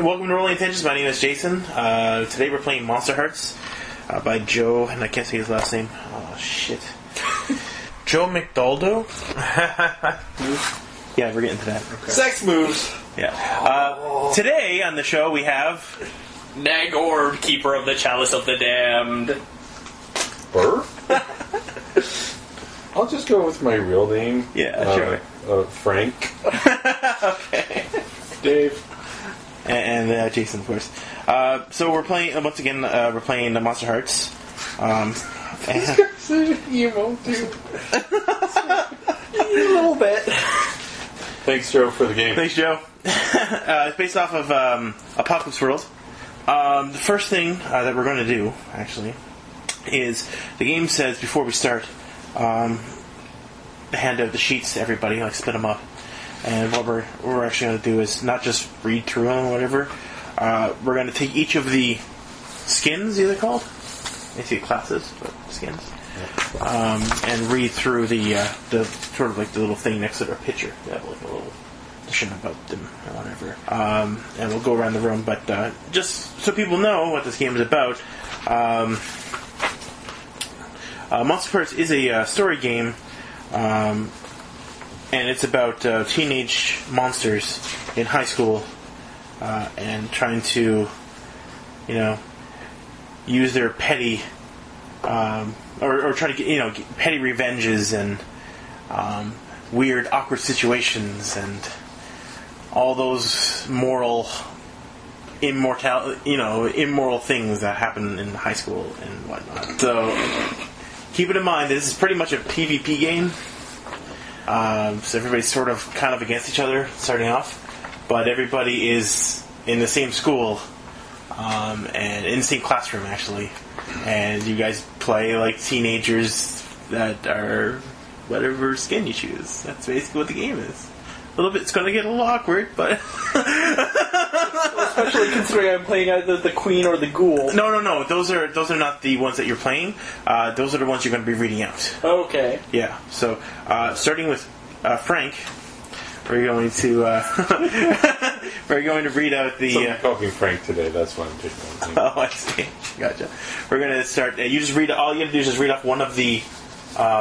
welcome to Rolling Intentions. My name is Jason. Today we're playing Monsterhearts by Joe, and I can't say his last name. Oh, shit. Joe McDaldo? Yeah, we're getting to that. Okay. Sex moves! Yeah. Today on the show we have... Nagord, Keeper of the Chalice of the Damned. Burr? I'll just go with my real name. Yeah, sure. Frank. Okay. Dave. And Jason, of course. So we're playing, once again, we're playing the Monsterhearts. Emo, dude. A little bit. Thanks, Joe, for the game. Thanks, Joe. It's based off of Apocalypse World. The first thing that we're going to do, actually, is the game says before we start, hand out the sheets to everybody, like split them up. And what we're actually going to do is not just read through them or whatever. We're going to take each of the skins, they're called. I see classes, but skins. And read through the sort of like the little thing next to their picture. They have like a little edition about them or whatever. And we'll go around the room, but just so people know what this game is about. Monsterhearts is a story game. And it's about teenage monsters in high school and trying to, use their petty, or try to get petty revenges and weird, awkward situations and all those immoral things that happen in high school and whatnot. So keep it in mind, this is pretty much a PvP game. So everybody's sort of kind of against each other starting off, but everybody is in the same school and in the same classroom actually, and you guys play like teenagers that are whatever skin you choose. That's basically what the game is. A little bit, it's going to get a little awkward, but especially considering I'm playing either the queen or the ghoul. No. Those are not the ones that you're playing. Those are the ones you're going to be reading out. Okay. Yeah. So starting with Frank, we're going to read out the. Someone called me Frank today. That's why I'm picking on him. Oh, I see. Gotcha. We're going to start. You just read. All you have to do is just read off one of the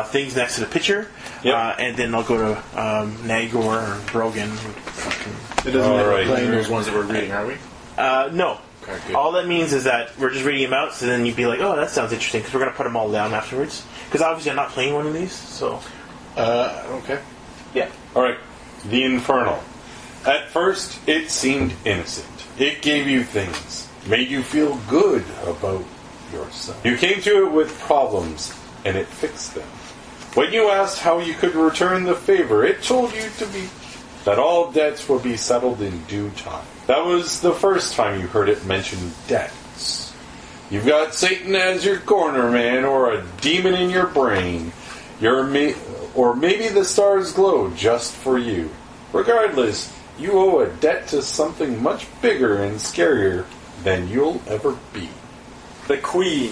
things next to the picture. Yep. And then I'll go to Nagor or Brogan. It doesn't matter playing those ones that we're reading, are we? No. Okay, good. All that means is that we're just reading them out, so then you'd be like, oh, that sounds interesting, because we're going to put them all down afterwards. Because obviously I'm not playing one of these, so... Okay. Yeah. Alright. The Infernal. At first, it seemed innocent. It gave you things. Made you feel good about yourself. You came to it with problems, and it fixed them. When you asked how you could return the favor, it told you that all debts will be settled in due time. That was the first time you heard it mention debts. You've got Satan as your corner man, or a demon in your brain. Or maybe the stars glow just for you. Regardless, you owe a debt to something much bigger and scarier than you'll ever be. The queen.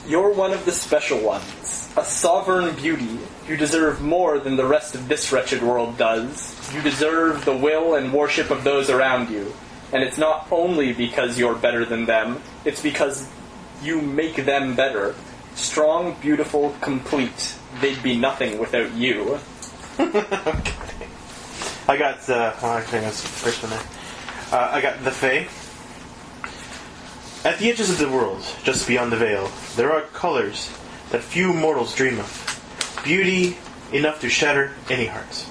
You're one of the special ones. A sovereign beauty. You deserve more than the rest of this wretched world does. You deserve the will and worship of those around you. And it's not only because you're better than them, it's because you make them better. Strong, beautiful, complete. They'd be nothing without you. Okay. I got, actually that's the first one there. I got the Fae. At the edges of the world, just beyond the veil, there are colors that few mortals dream of. Beauty enough to shatter any heart.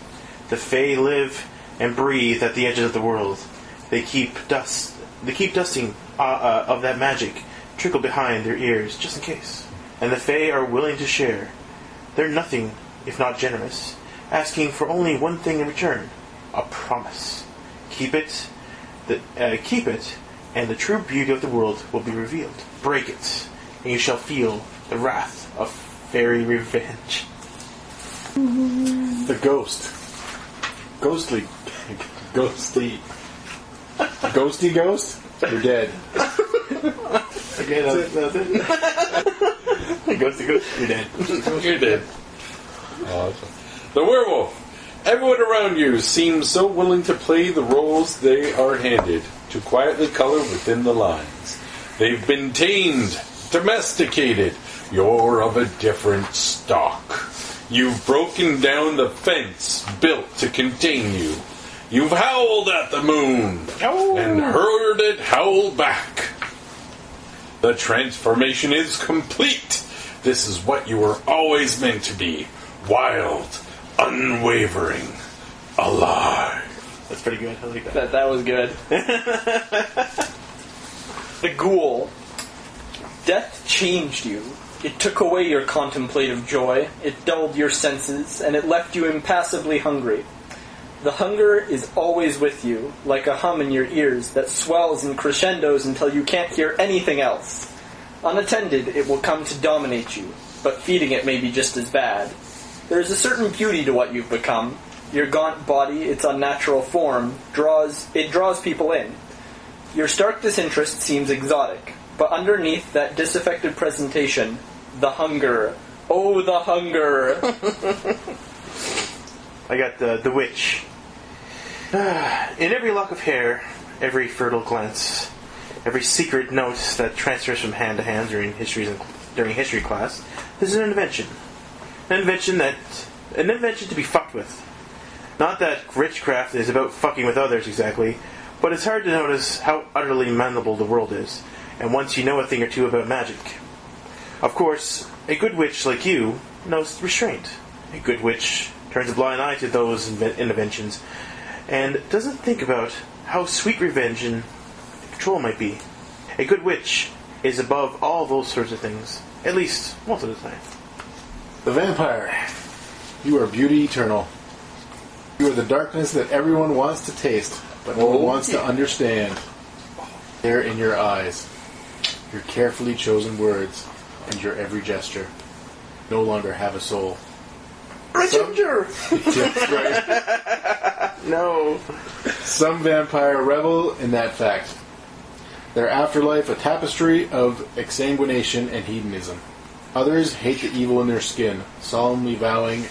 The Fae live and breathe at the edges of the world. They keep dusting of that magic trickle behind their ears, just in case. And the Fae are willing to share. They're nothing if not generous, asking for only one thing in return: a promise. Keep it, and the true beauty of the world will be revealed. Break it, and you shall feel the wrath of fairy revenge. The ghost. Ghostly ghost? You're dead. Okay, that's it. Ghosty ghost, you're dead. You're dead. Awesome. The werewolf. Everyone around you seems so willing to play the roles they are handed, to quietly color within the lines. They've been tamed, domesticated. You're of a different stock. You've broken down the fence built to contain you. You've howled at the moon and heard it howl back. The transformation is complete. This is what you were always meant to be. Wild, unwavering, alive. That's pretty good. I like that. That was good. The ghoul. Death changed you. It took away your contemplative joy, it dulled your senses, and it left you impassively hungry. The hunger is always with you, like a hum in your ears that swells and crescendos until you can't hear anything else. Unattended, it will come to dominate you, but feeding it may be just as bad. There is a certain beauty to what you've become. Your gaunt body, its unnatural form, draws people in. Your stark disinterest seems exotic, but underneath that disaffected presentation, the hunger. Oh, the hunger! I got the witch. In every lock of hair, every fertile glance, every secret note that transfers from hand to hand during history class, there's an invention. An invention to be fucked with. Not that witchcraft is about fucking with others exactly, but it's hard to notice how utterly malleable the world is, and once you know a thing or two about magic. Of course, a good witch like you knows restraint. A good witch turns a blind eye to those inventions, and doesn't think about how sweet revenge and control might be. A good witch is above all those sorts of things, at least most of the time. The vampire. You are beauty eternal. You are the darkness that everyone wants to taste, but no one wants to understand. There in your eyes, your carefully chosen words, and your every gesture no longer have a soul. Ginger! That's right. No. Some vampire revel in that fact. Their afterlife a tapestry of exsanguination and hedonism. Others hate the evil in their skin, solemnly vowing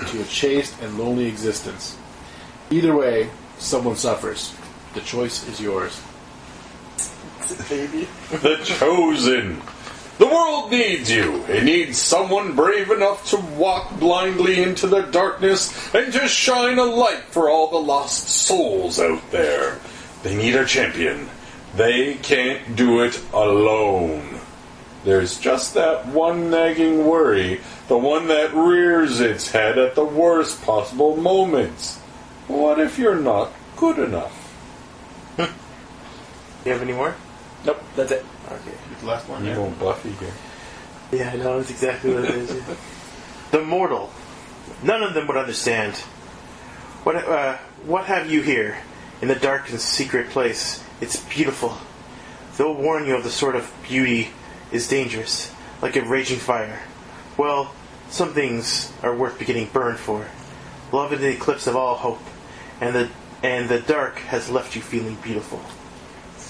to a chaste and lonely existence. Either way, someone suffers. The choice is yours. Baby. The chosen. The world needs you. It needs someone brave enough to walk blindly into the darkness and to shine a light for all the lost souls out there. They need a champion. They can't do it alone. There's just that one nagging worry, the one that rears its head at the worst possible moments. What if you're not good enough? You have any more? Nope, that's it. Okay. The last one. You know Buffy here. Yeah, I know, that's exactly what it is. Yeah. The mortal. None of them would understand. What have you here? In the dark and secret place. It's beautiful. They'll warn you of the sort of beauty is dangerous, like a raging fire. Well, some things are worth getting burned for. Love in the eclipse of all hope, and the dark has left you feeling beautiful.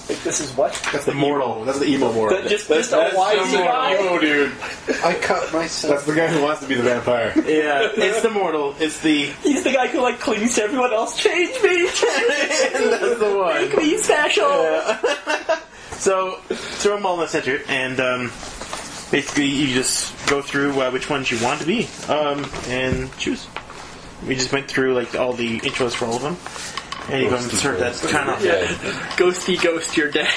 Like, this is what? That's the mortal. That's the emo mortal. Just a wise guy? emo, dude. I cut myself. That's the guy who wants to be the vampire. Yeah, it's the mortal. It's the... He's the guy who, like, clings to everyone else. Change me! That's the one. Make me special! Yeah. So, throw them all in the center, and basically you just go through which ones you want to be, and choose. We just went through like all the intros for all of them, and you can insert that kind of... Yeah. Ghosty ghost, you're dead.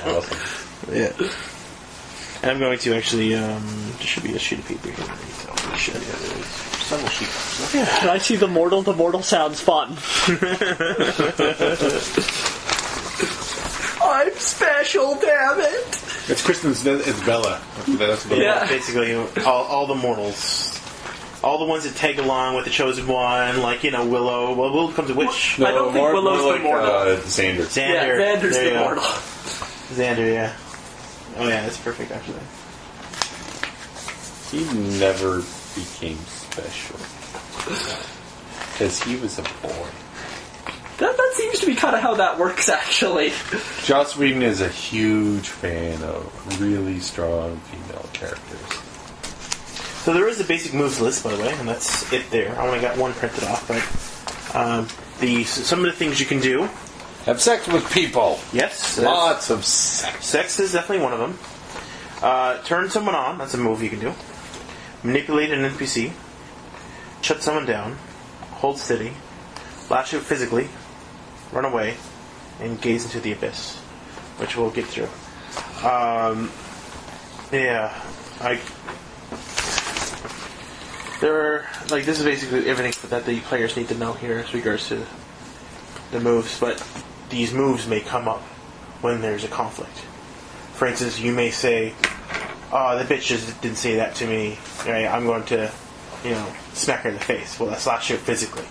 Awesome. Yeah. And I'm going to actually, there should be a sheet of paper here. Several sheets. Yeah. Can I see the mortal? The mortal sounds fun. I'm special, damn it! It's Kristen's. It's Bella. That's Bella. Yeah. Basically, all the mortals. All the ones that tag along with the chosen one, like, Willow. Well, Willow becomes a witch. I don't think Willow's the mortal. Xander. Xander. Yeah, Xander's There you the go. mortal. Xander, yeah. Oh, yeah, that's perfect, actually. He never became special. Because he was a boy. That seems to be kind of how that works, actually. Joss Whedon is a huge fan of really strong female characters. So there is a basic moves list, by the way, and that's it there. I only got one printed off, but some of the things you can do. Have sex with people. Yes. Lots of sex. Sex is definitely one of them. Turn someone on. That's a move you can do. Manipulate an NPC. Shut someone down. Hold steady. Lash out physically. Run away. And gaze into the abyss. Which we'll get through. This is basically everything that the players need to know here as regards to the moves, but these moves may come up when there's a conflict. For instance, you may say, "Oh, the bitch just didn't say that to me. Right? I'm going to, smack her in the face." Well, that's slash out physically,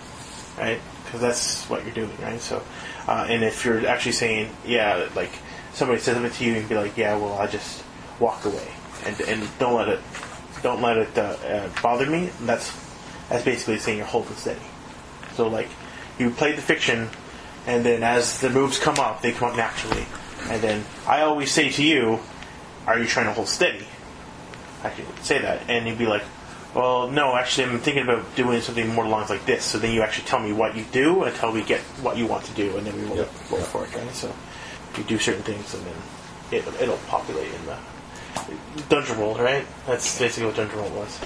right? Because that's what you're doing, right? So, and if you're actually saying, "Yeah," like somebody says something to you, and be like, "Yeah, well, I just walk away," and don't let it bother me. That's basically saying you're holding steady. So, like, you play the fiction. And then as the moves come up, they come up naturally. And then I always say to you, "Are you trying to hold steady?" I can say that. And you'd be like, "Well, no, actually I'm thinking about doing something more along like this." So then you actually tell me what you do until we get what you want to do. And then we roll for it, right? So you do certain things and then it'll populate in the dungeon roll, right? That's basically what dungeon roll was.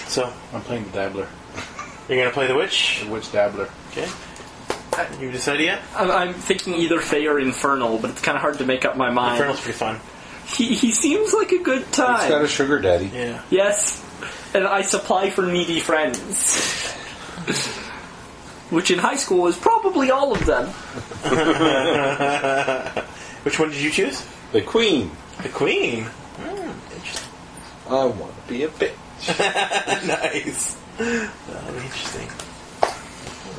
So I'm playing the Dabbler. You're going to play the Witch? The Witch Dabbler. Okay. You decided yet? I'm thinking either Fae or Infernal, but it's kind of hard to make up my mind. Infernal's pretty fun. He seems like a good time. He's got a sugar daddy. Yeah. Yes, and I supply for needy friends. Which in high school is probably all of them. Which one did you choose? The Queen. The Queen? Interesting. I want to be a bitch. Nice. That'll be interesting.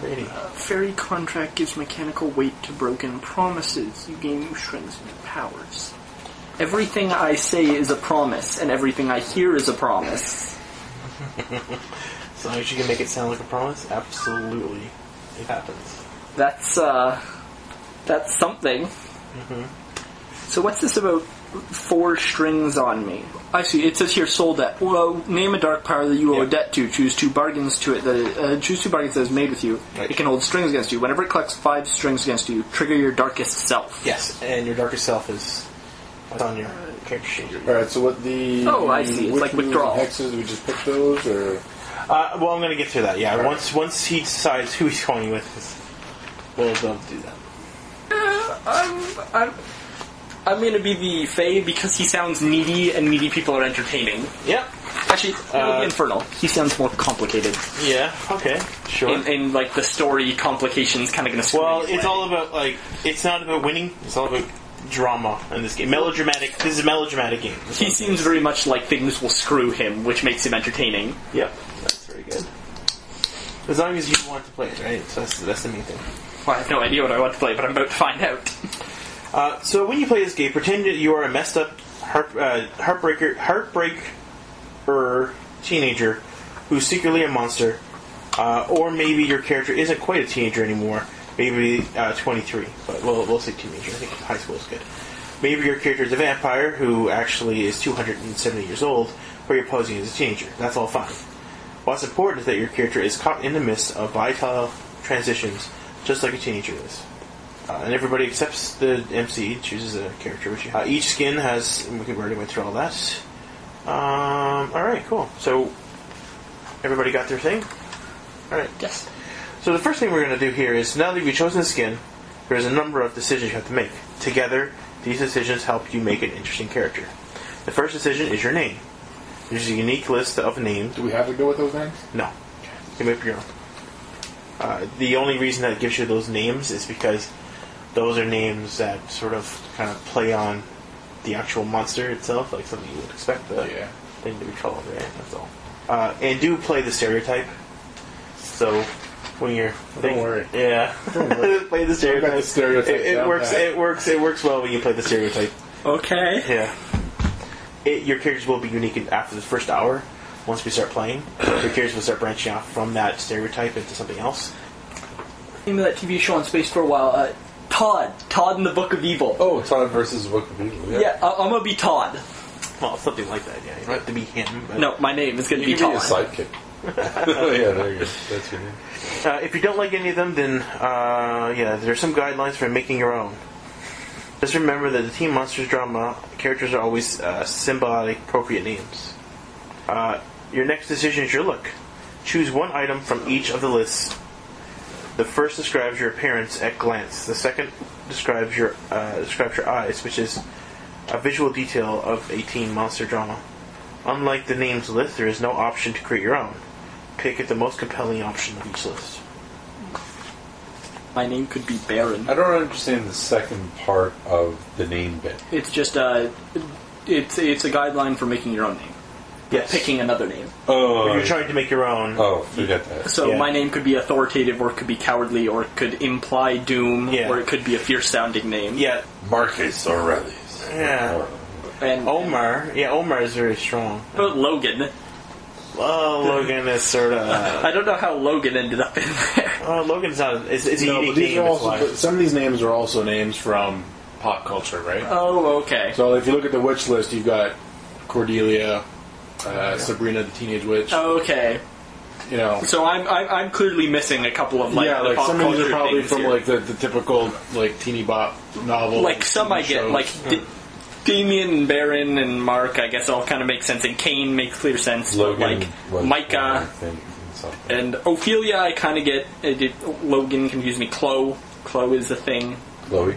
Alrighty. Fairy contract gives mechanical weight to broken promises. You gain new strengths and new powers. Everything I say is a promise, and everything I hear is a promise. As long as you can make it sound like a promise, absolutely, it happens. That's something. Mm-hmm. So what's this about 4 strings on me? I see. It says here, soul debt. Well, name a dark power that you owe a debt to. Choose 2 bargains to it. Choose 2 bargains that is made with you. Right. It can hold strings against you. Whenever it collects 5 strings against you, trigger your darkest self. Yes, and your darkest self is what's on your character sheet. Alright, so what the... Oh, I see. It's like withdrawal. Hexes, we just pick those, or... Well, I'm going to get to that, yeah. Right. Once he decides who he's going with, we'll do that. I'm going to be the Fae because he sounds needy, and needy people are entertaining. Yep. Actually, it'll be Infernal. He sounds more complicated. Yeah, okay, sure. And like, the story complications kind of going to screw it's all about, like, it's not about winning, it's all about drama in this game. Melodramatic, this is a melodramatic game. He seems very much like things will screw him, which makes him entertaining. Yep, that's very good. As long as you want to play it, right? So that's the main thing. Well, I have no idea what I want to play, but I'm about to find out. So when you play this game, pretend that you are a messed up heartbreaker teenager who's secretly a monster, or maybe your character isn't quite a teenager anymore, maybe 23, but we'll say teenager. I think high school is good. Maybe your character is a vampire who actually is 270 years old, but you're posing as a teenager. That's all fine. What's important is that your character is caught in the midst of volatile transitions, just like a teenager is. And everybody accepts the MC, chooses a character. Which each skin has... We already went through all that. Alright, cool. So, everybody got their thing? Alright. Yes. So the first thing we're going to do here is, now that you've chosen a skin, there's a number of decisions you have to make. Together, these decisions help you make an interesting character. The first decision is your name. There's a unique list of names. Do we have to go with those names? No. You can make up your own. The only reason that it gives you those names is because those are names that sort of kind of play on the actual monster itself, like something you would expect the thing to be called, right? That's all. And do play the stereotype. So when you're don't worry. Yeah. Play the stereotype. The stereotype it works well when you play the stereotype. Okay. Yeah. Your characters will be unique after the first hour. Once we start playing, your characters will start branching off from that stereotype into something else. Name of that TV show on Space for a while. Todd in the Book of Evil. Oh, Todd versus Book of Evil. Yeah, I'm gonna be Todd. Well, something like that, yeah. You don't have to be him. But No, my name is going to be You can be a Todd. sidekick. Yeah, there you go. That's your name. If you don't like any of them, then, there's some guidelines for making your own. Just remember that the Teen Monsters drama characters are always symbolic, appropriate names. Your next decision is your look. Choose one item from each of the lists. The first describes your appearance at glance. The second describes your eyes, which is a visual detail of a teen monster drama. Unlike the names list, there is no option to create your own. Pick the most compelling option of each list. My name could be Baron. I don't understand the second part of the name bit. It's just it's a guideline for making your own name. Yes. Picking another name. Oh, If you're trying to make your own. oh, forget that. So Yeah. my name could be authoritative, or it could be cowardly, or it could imply doom, Yeah. or it could be a fierce-sounding name. Yeah. Marcus Aurelius. Yeah. And Omar. Yeah, Omar is very strong. but Logan. Well, Logan is sort of. I don't know how Logan ended up in there. Logan's not. It's a No, unique but these name. are That's also, why. but some of these names are also names from pop culture, right? Oh, okay. So if you look at the witch list, you've got Cordelia, Sabrina the Teenage Witch. Okay. You know, So I'm clearly missing a couple of yeah, the like pop some of these culture are probably things from here. like the typical like teeny bop novel. Like some I get, shows. like Damien and Baron and Mark, I guess all kind of make sense, and Kane makes clear sense. Logan but like was Micah one, I think, and something. and Ophelia, I kind of get. Logan confused me. Chloe is the thing. Chloe.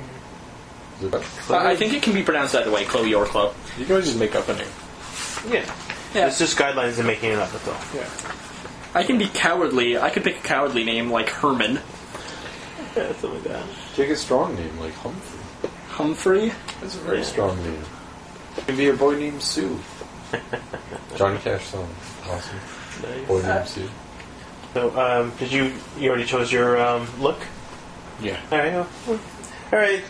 Is it- I think it can be pronounced either way, Chloe or Chloe. You can always just make up a name. Yeah. Yeah. It's just guidelines in making it up, that's all. Yeah. I can be cowardly. I could pick a cowardly name like Herman. Yeah, something like that. Take a strong name like Humphrey. Humphrey? That's a very strong name. It can be a boy named Sue. Johnny Cash song. Awesome. Nice. Boy named Sue. So, did you already chose your look? Yeah. Alright,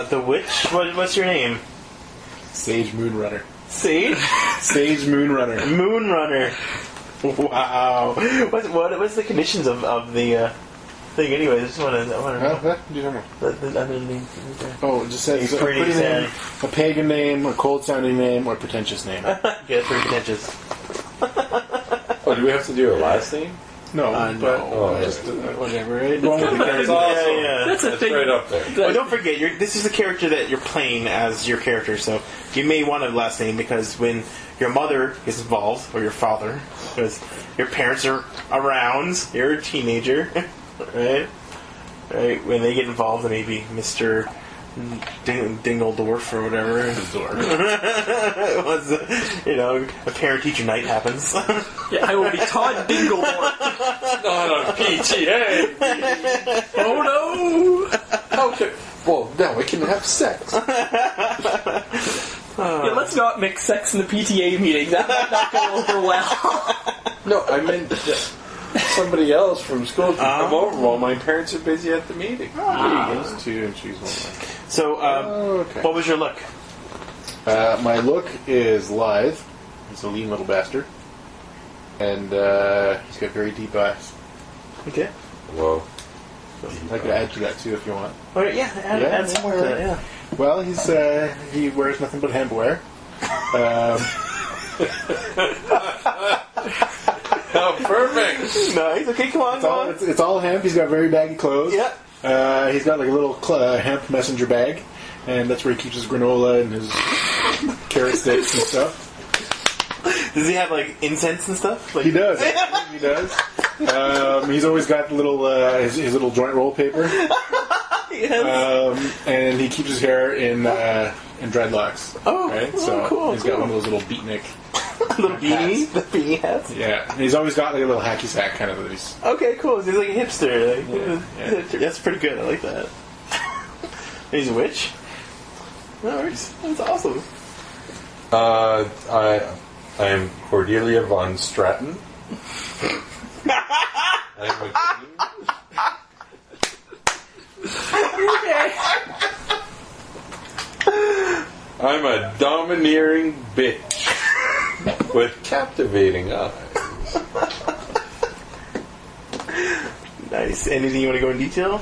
the witch, what's your name? Sage Moonrunner. Sage? Sage Moonrunner. Moonrunner. Wow. What's the conditions of the thing anyway? I just want to know. What? What do you talking about? The other name. Oh, it just says It's a pretty pretty sad. name, a pagan name, a cold sounding name, or a pretentious name. Yeah, it's pretty pretentious. Oh, do we have to do a last name? No, no. but Oh, just whatever. Right? Going with the That's character. awesome. yeah. That's a That's thing. right up there. Oh, don't forget, this is the character that you're playing as your character, so you may want a last name because when your mother is involved, or your father, because your parents are around, you're a teenager, right? Right, when they get involved, then maybe Mr. Dingledorf or whatever. It was, a parent-teacher night happens. Yeah, I will be Todd Dingledorf. Not a PTA! Oh no! How can... Well, now we can have sex. Yeah, let's not mix sex in the PTA meeting. That might not go over well. No, I meant that somebody else from school can come over while my parents are busy at the meeting. Those two and choose one. So, Okay. what was your look? My look is lithe. He's a lean little bastard. And he's got very deep eyes. Okay. Whoa. I could add to that too if you want. All right, yeah, add some more to that, yeah. Well, he wears nothing but hempwear. Oh, perfect! Nice. Okay, come on, It's all hemp. He's got very baggy clothes. Yeah. He's got like a little hemp messenger bag, and that's where he keeps his granola and his carrot sticks and stuff. Does he have like incense and stuff? Like, He does. He does. He's always got little his little joint roll paper, Yes. and he keeps his hair in dreadlocks. Oh, right. oh, So cool, he's got cool. one of those little beatnik. Little beanie, the beanie hats. Yeah, and he's always got like a little hacky sack kind of that he's. Okay, cool. So he's like a hipster. Like, Yeah. That's pretty good. I like that. He's a witch. No, that's awesome. I am Cordelia von Stratton. I'm a queen. Okay. I'm a domineering bitch with captivating eyes. Nice. Anything you want to go in detail?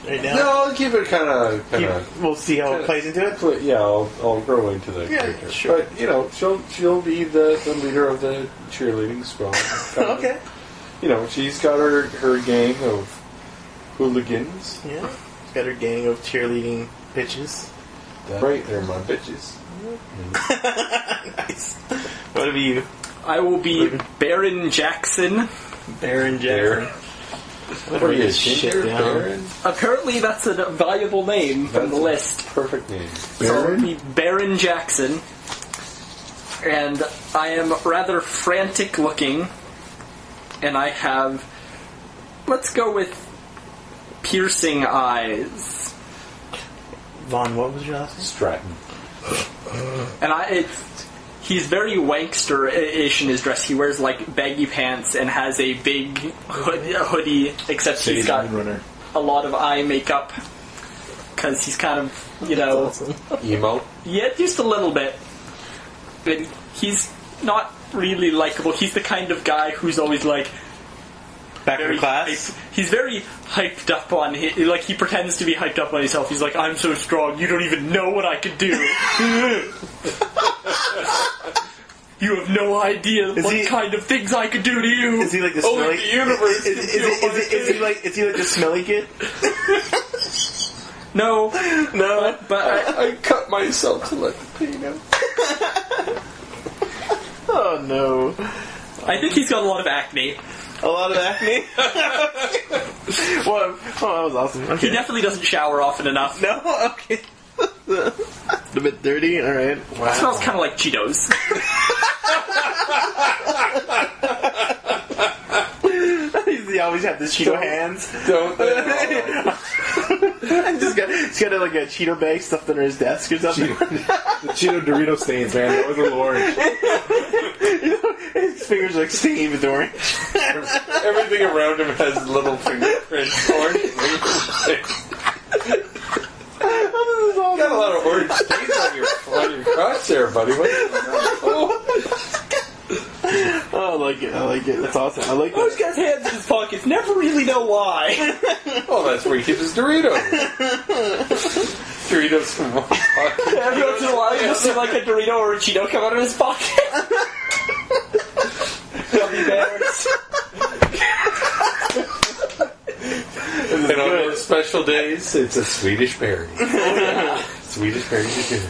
right now? No, I'll keep it kind of. We'll see how it plays into it. Yeah, I'll grow into the character. Sure. But she'll be the leader of the cheerleading squad. Okay. She's got her gang of hooligans. Yeah. She's got her gang of cheerleading bitches. That's right, they're my bitches. Nice. What about you? I will be Baron Jackson. Baron Jackson. What are you, shit Ginger? down. Baron? Apparently that's a valuable name from the list. Perfect name. So I'll be Baron Jackson. And I am rather frantic looking. And I have... Let's go with piercing eyes. Vaughn, what was your last name? Stratton. And he's very wankster-ish in his dress. He wears like baggy pants and has a big hoodie, except he's got a lot of eye makeup because he's kind of, Awesome. Emo? Yeah, just a little bit. But he's not really likable. He's the kind of guy who's always like Back in class? He's very hyped up on he pretends to be hyped up on himself. He's like, I'm so strong, you don't even know what I can do. You have no idea what kind of things I could do to you. Is he like the Only smelly the universe is he like the smelly kid? No. But I cut myself to let the pain out. Oh no. I think he's got a lot of acne. A lot of acne? Well, that was awesome. Okay. He definitely doesn't shower often enough. No? Okay. A bit dirty? Alright. Wow. It smells kind of like Cheetos. He always have the Cheeto hands. Don't. He's got like a Cheeto bag stuffed under his desk or something. The Cheeto Dorito stains, man. That was a little orange. His fingers are like stained with orange. Everything around him has little fingerprints. Orange. Got a lot of orange stains on your crotch there, buddy. Oh, I like it. That's awesome. I like He's that. got hands in his pockets. Never really know why. Oh, that's where he keeps his Doritos. Doritos from one pocket. Every once in a while, you'll see like a Dorito or a Cheeto come out of his pocket. Gummy bears. And on those special days, it's a Swedish berry. Swedish berries are good.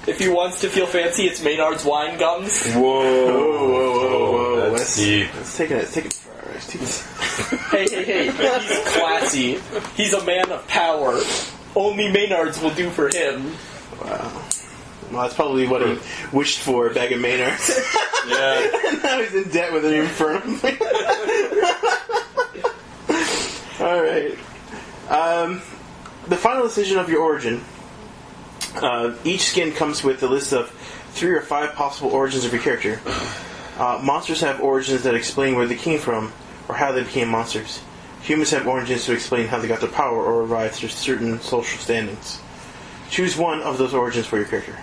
If he wants to feel fancy, it's Maynard's wine gums. Whoa. That's deep. Let's take it. Hey. He's classy. He's a man of power. Only Maynard's will do for him. Wow. Well, that's probably what he wished for back in Maynard's. Yeah. Now he's in debt with an infernal. Alright. The final decision of your origin. Each skin comes with a list of 3 or 5 possible origins of your character. Monsters have origins that explain where they came from or how they became monsters. Humans have origins to explain how they got their power or arrived through certain social standings. Choose one of those origins for your character.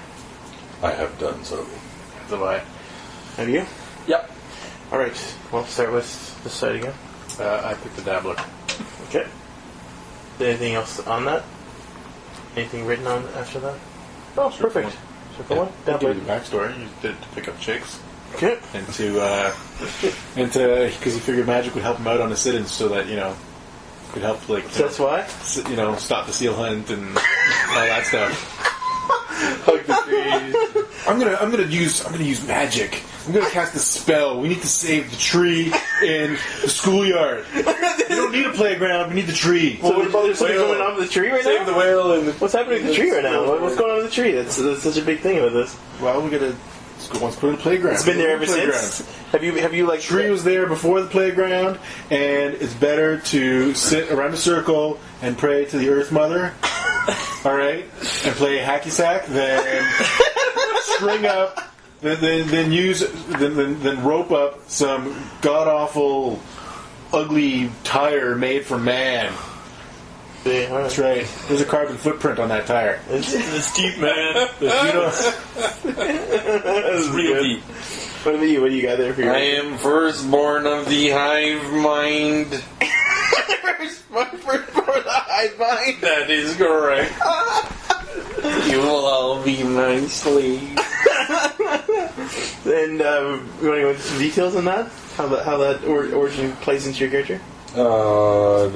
I have done so. So I. Have you? Yep. Alright, we'll start with this side again. I picked the Dabbler. Okay. Anything else on that? Anything written on after that? Oh, perfect. Circle one. I'll give Dabbler. you the backstory. You did it to pick up chicks. Okay. And because he figured magic would help him out on his sit-ins so that, could help, like, So that's why? stop the seal hunt and all that stuff. Hug the trees. I'm gonna use magic. I'm gonna cast a spell. We need to save the tree in the schoolyard. We don't need a playground. We need the tree. So there's something going on with the tree right now? Save the whale and What's happening with the tree right now? What's going on with the tree? That's such a big thing with this. Well, we gotta. School wants to put in a playground. It's been there ever since. Have you like Tree was there before the playground, and it's better to sit around a circle and pray to the Earth Mother. All right, and play hacky sack, then string up, then rope up some god awful, ugly tire made for man. That's right. There's a carbon footprint on that tire. It's deep, man. It's real deep. What about you? What do you got there for your? I am firstborn of the hive mind. my first for the hive mind. That is correct. You will all be my slaves. And you want to go into some details on that? How that origin plays into your character? Well,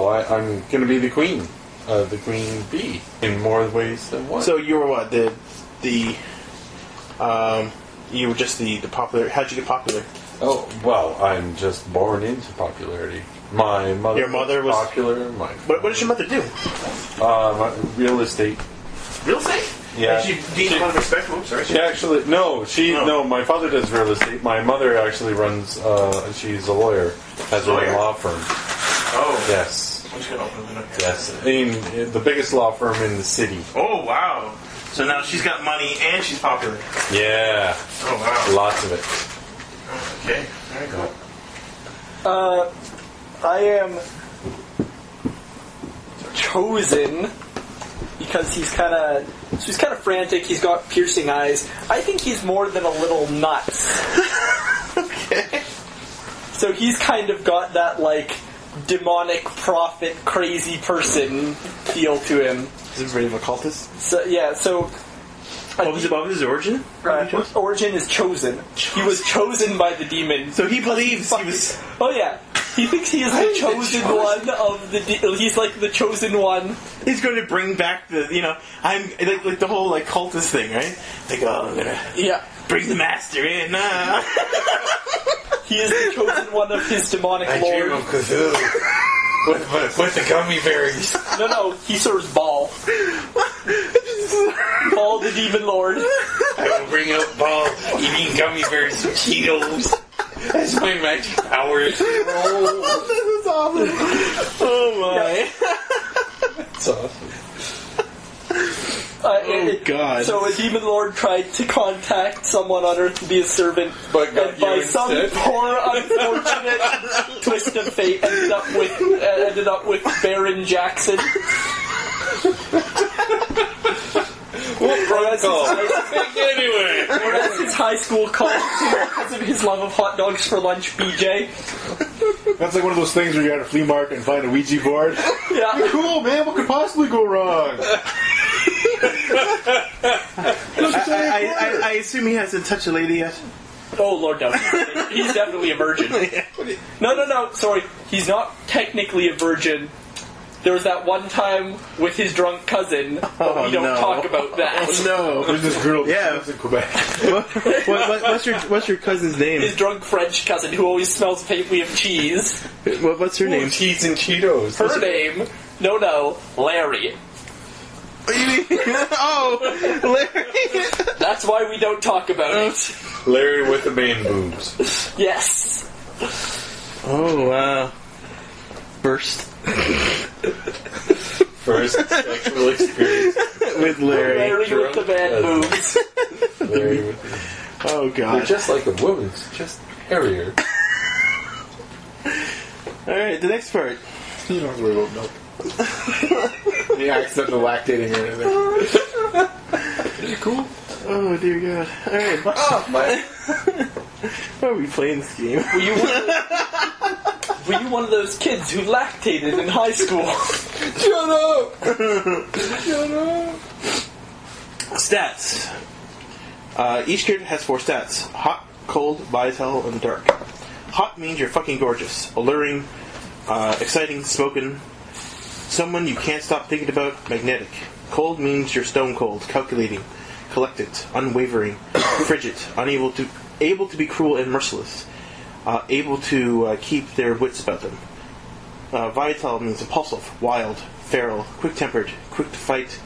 I'm going to be the queen bee in more ways than one. So you were what you were just the popular. How'd you get popular? Oh, well, I'm just born into popularity. My mother. Your mother was popular. What does your mother do? Real estate. Real estate? Yeah. And she gained a lot of respect. Oops, sorry. She actually no. My father does real estate. My mother actually runs. She's a lawyer. Has her own law firm. Oh. Yes. I'm just gonna open it up here. Yes. The biggest law firm in the city. Oh wow. So now she's got money and she's popular. Yeah. Oh wow. Lots of it. Okay. Very cool. I am chosen because he's kind of frantic. He's got piercing eyes. I think he's more than a little nuts. Okay. So he's kind of got that like demonic prophet, crazy person feel to him. Is he very of a cultist? So yeah. So What was his origin? origin is chosen. He was chosen by the demon. So he believes he was. Oh yeah. He thinks he is the chosen one of the. He's like the chosen one. He's going to bring back the. I'm like the whole like cultist thing, right? Like, I'm gonna bring the master in. He is the chosen one of his demonic lord. Cthulhu. with the gummy berries. No, he serves Baal. Baal the demon lord. I will bring out Baal eating gummy berries with Cheetos. That's my magic powers. This is awesome. Oh my. That's awesome. God. So a demon lord tried to contact someone on Earth to be a servant, But got and by you some instead. poor unfortunate twist of fate ended up with Baron Jackson. Whereas his high school called him because of his love of hot dogs for lunch, BJ. That's like one of those things where you go to a flea market and find a Ouija board. Yeah. Cool, man. What could possibly go wrong? I assume he hasn't touched a lady yet. Oh, Lord, no. He's definitely a virgin. No. Sorry. He's not technically a virgin. There was that one time with his drunk cousin, but we don't talk about that. Oh, no. There's this girl Yeah. that lives in Quebec. What's your cousin's name? His drunk French cousin who always smells faintly of cheese. What's her name? Cheese and Cheetos. Her name, Larry. Oh, Larry. That's why we don't talk about it. Larry with the man boobs. Yes. Oh, wow. First sexual experience. with Larry. Larry with the man boobs. Larry with Oh, They're God. just like a woman's, just hairier. Alright, the next part. You don't have to worry about milk. The accidental lactating or anything. Cool. Oh, dear God. Alright. Oh, my. Why are we playing this game? Were you one of those kids who lactated in high school? Shut up! Stats. Each character has 4 stats. Hot, cold, vital, and dark. Hot means you're fucking gorgeous. Alluring, exciting, smoking. Someone you can't stop thinking about, magnetic. Cold means you're stone cold, calculating, collected, unwavering, frigid, able to be cruel and merciless. Able to keep their wits about them. Vital means impulsive, wild, feral, quick-tempered, quick to fight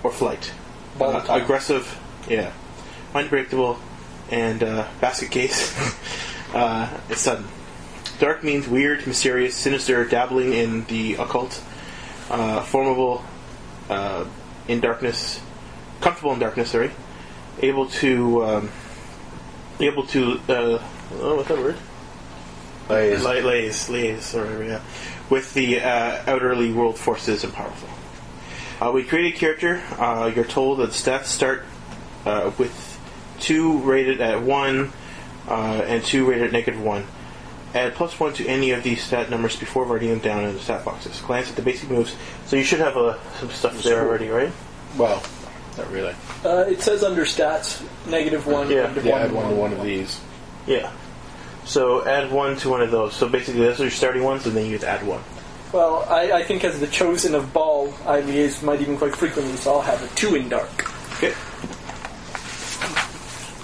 or flight. Aggressive, unpredictable, and basket case. It's sudden. Dark means weird, mysterious, sinister, dabbling in the occult. Formable in darkness, comfortable in darkness. Sorry, able to what's that word? Lays, or whatever, yeah. With the outerly world forces and powerful. We create a character. You're told that stats start with 2 rated at 1 and 2 rated at -1. Add +1 to any of these stat numbers before writing them down in the stat boxes. Glance at the basic moves. So you should have some stuff there already, right? Well, not really. It says under stats, -1, Yeah. negative Yeah, 1. add 1 to one of these. Yeah. So add 1 to one of those. So basically, those are your starting ones, and then you add 1. Well, I think as the chosen of Ball, I liaise might even quite frequently, so I'll have a 2 in dark. Okay.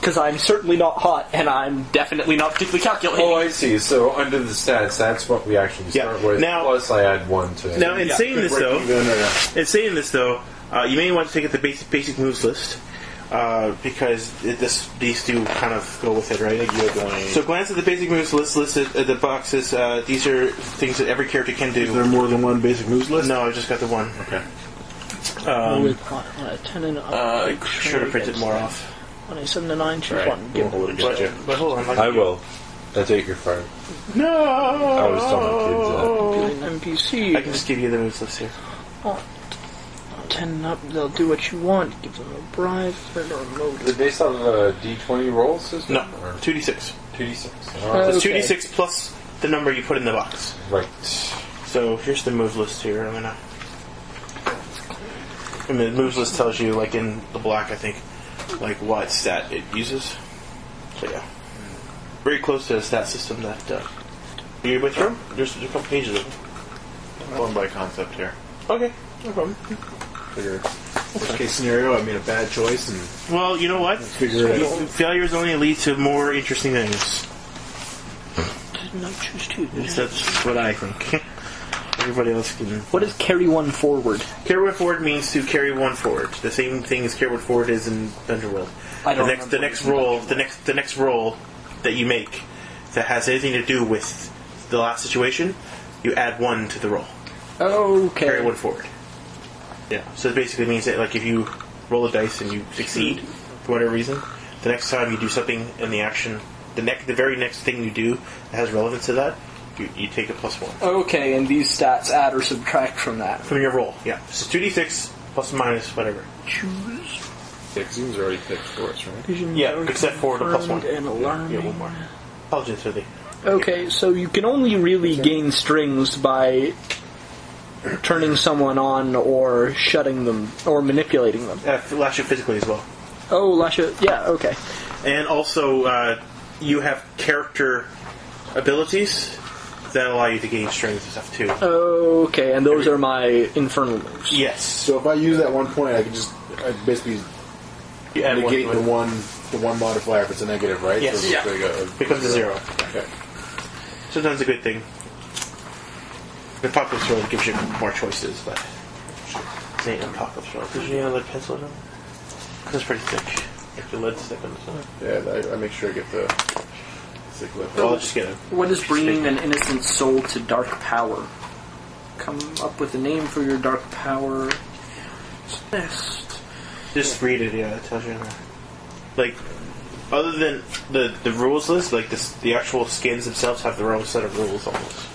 Because I'm certainly not hot, and I'm definitely not particularly calculating. Oh, I see. So under the stats, that's what we actually start with. Now- plus, I add 1 to. Now, in saying this, though, Right. you may want to take it the basic moves list. Because these two kind of go with it, right? So glance at the basic moves list at the boxes. These are things that every character can do. Is there more than one basic moves list? No, I just got the one. Okay. With 10 and up. I should have printed more off. On a 7 to 9, choose Right. one. Give We'll hold it against you. But hold on. I will. I take your part. No! I was telling kids an NPC. I can just give you the moves list here. 10 and up, they'll do what you want. Give them a bribe, or that. Is motive. it based on a D20 roll system? No, Or 2d6. 2d6. So it's Okay. 2d6 plus the number you put in the box. Right. So here's the move list here. And the moves list tells you, like in the black, I think, like what stat it uses. So yeah, very close to a stat system that. You with through? There's a couple pages of them. I'm going by concept here. Okay, no problem. Figure. Worst case scenario, I made a bad choice and Well, you know what? figure it out. Failures only lead to more interesting things. Did not choose to. At least that's what I think. Everybody else can. What does carry one forward? Carry one forward means to carry one forward. The same thing as carry one forward is in Dungeon World. I don't The next roll that you make that has anything to do with the last situation, you add 1 to the roll. Okay. Carry 1 forward. Yeah. So it basically means that, like, if you roll a dice and you succeed for whatever reason, the next time you do something in the action, the very next thing you do that has relevance to that, you take a +1 Okay, and these stats add or subtract from that. from your roll. Yeah. So 2d6 plus or minus whatever. Choose. Vaccines are already picked for us, right? Vision Yeah, dark, except for the +1. confirmed, and alarming. Yeah, 1 more. Apologies for the. Okay, so you can only really gain strings by turning someone on or shutting them or manipulating them. Lash you physically as well. Oh, lash it. Yeah, okay. And also, you have character abilities that allow you to gain strings and stuff too. Okay, and those are my infernal moves. Yes. So if I use that 1 point, I can just basically You add negate one to it. the one modifier if it's a negative, right? Yes. So it's like Becomes a 0. Okay. Sometimes a good thing. The Apocalypse Roll gives you more choices, but it ain't an Apocalypse Roll. Did you need a lead pencil in them? That's pretty thick. Like the lead stick on the side. Yeah, I make sure I get the thick lip. Well, I'll just get it. What is bringing an innocent soul to dark power? Come up with a name for your dark power. Best. Just read it, yeah, it tells you in there. Like, other than the rules list, like the actual skins themselves have their own set of rules almost.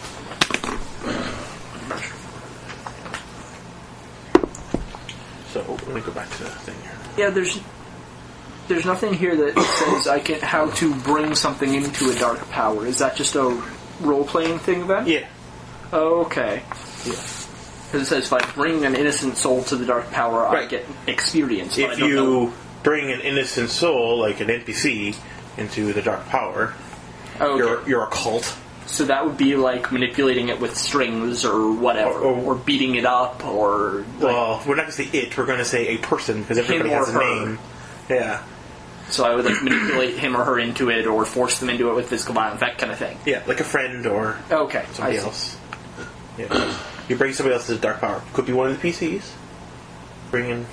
So, let me go back to the thing here. Yeah, there's nothing here that says how to bring something into a dark power. Is that just a role-playing thing then? Yeah. Okay. Yeah. Because it says, like, bring an innocent soul to the dark power, I Right. get experience. But I If don't know. you bring an innocent soul, like an NPC, into the dark power, Okay. you're a cult. So that would be like manipulating it with strings or whatever, or beating it up, or like, Well, we're not going to say it, we're going to say a person, because everybody Him or has a her. name. Yeah. so I would like manipulate him or her into it, or force them into it with physical violence, that kind of thing. Yeah, like a friend or Okay, somebody I see. else. Yeah. You bring somebody else to the dark power. Could be one of the PCs. Bring in,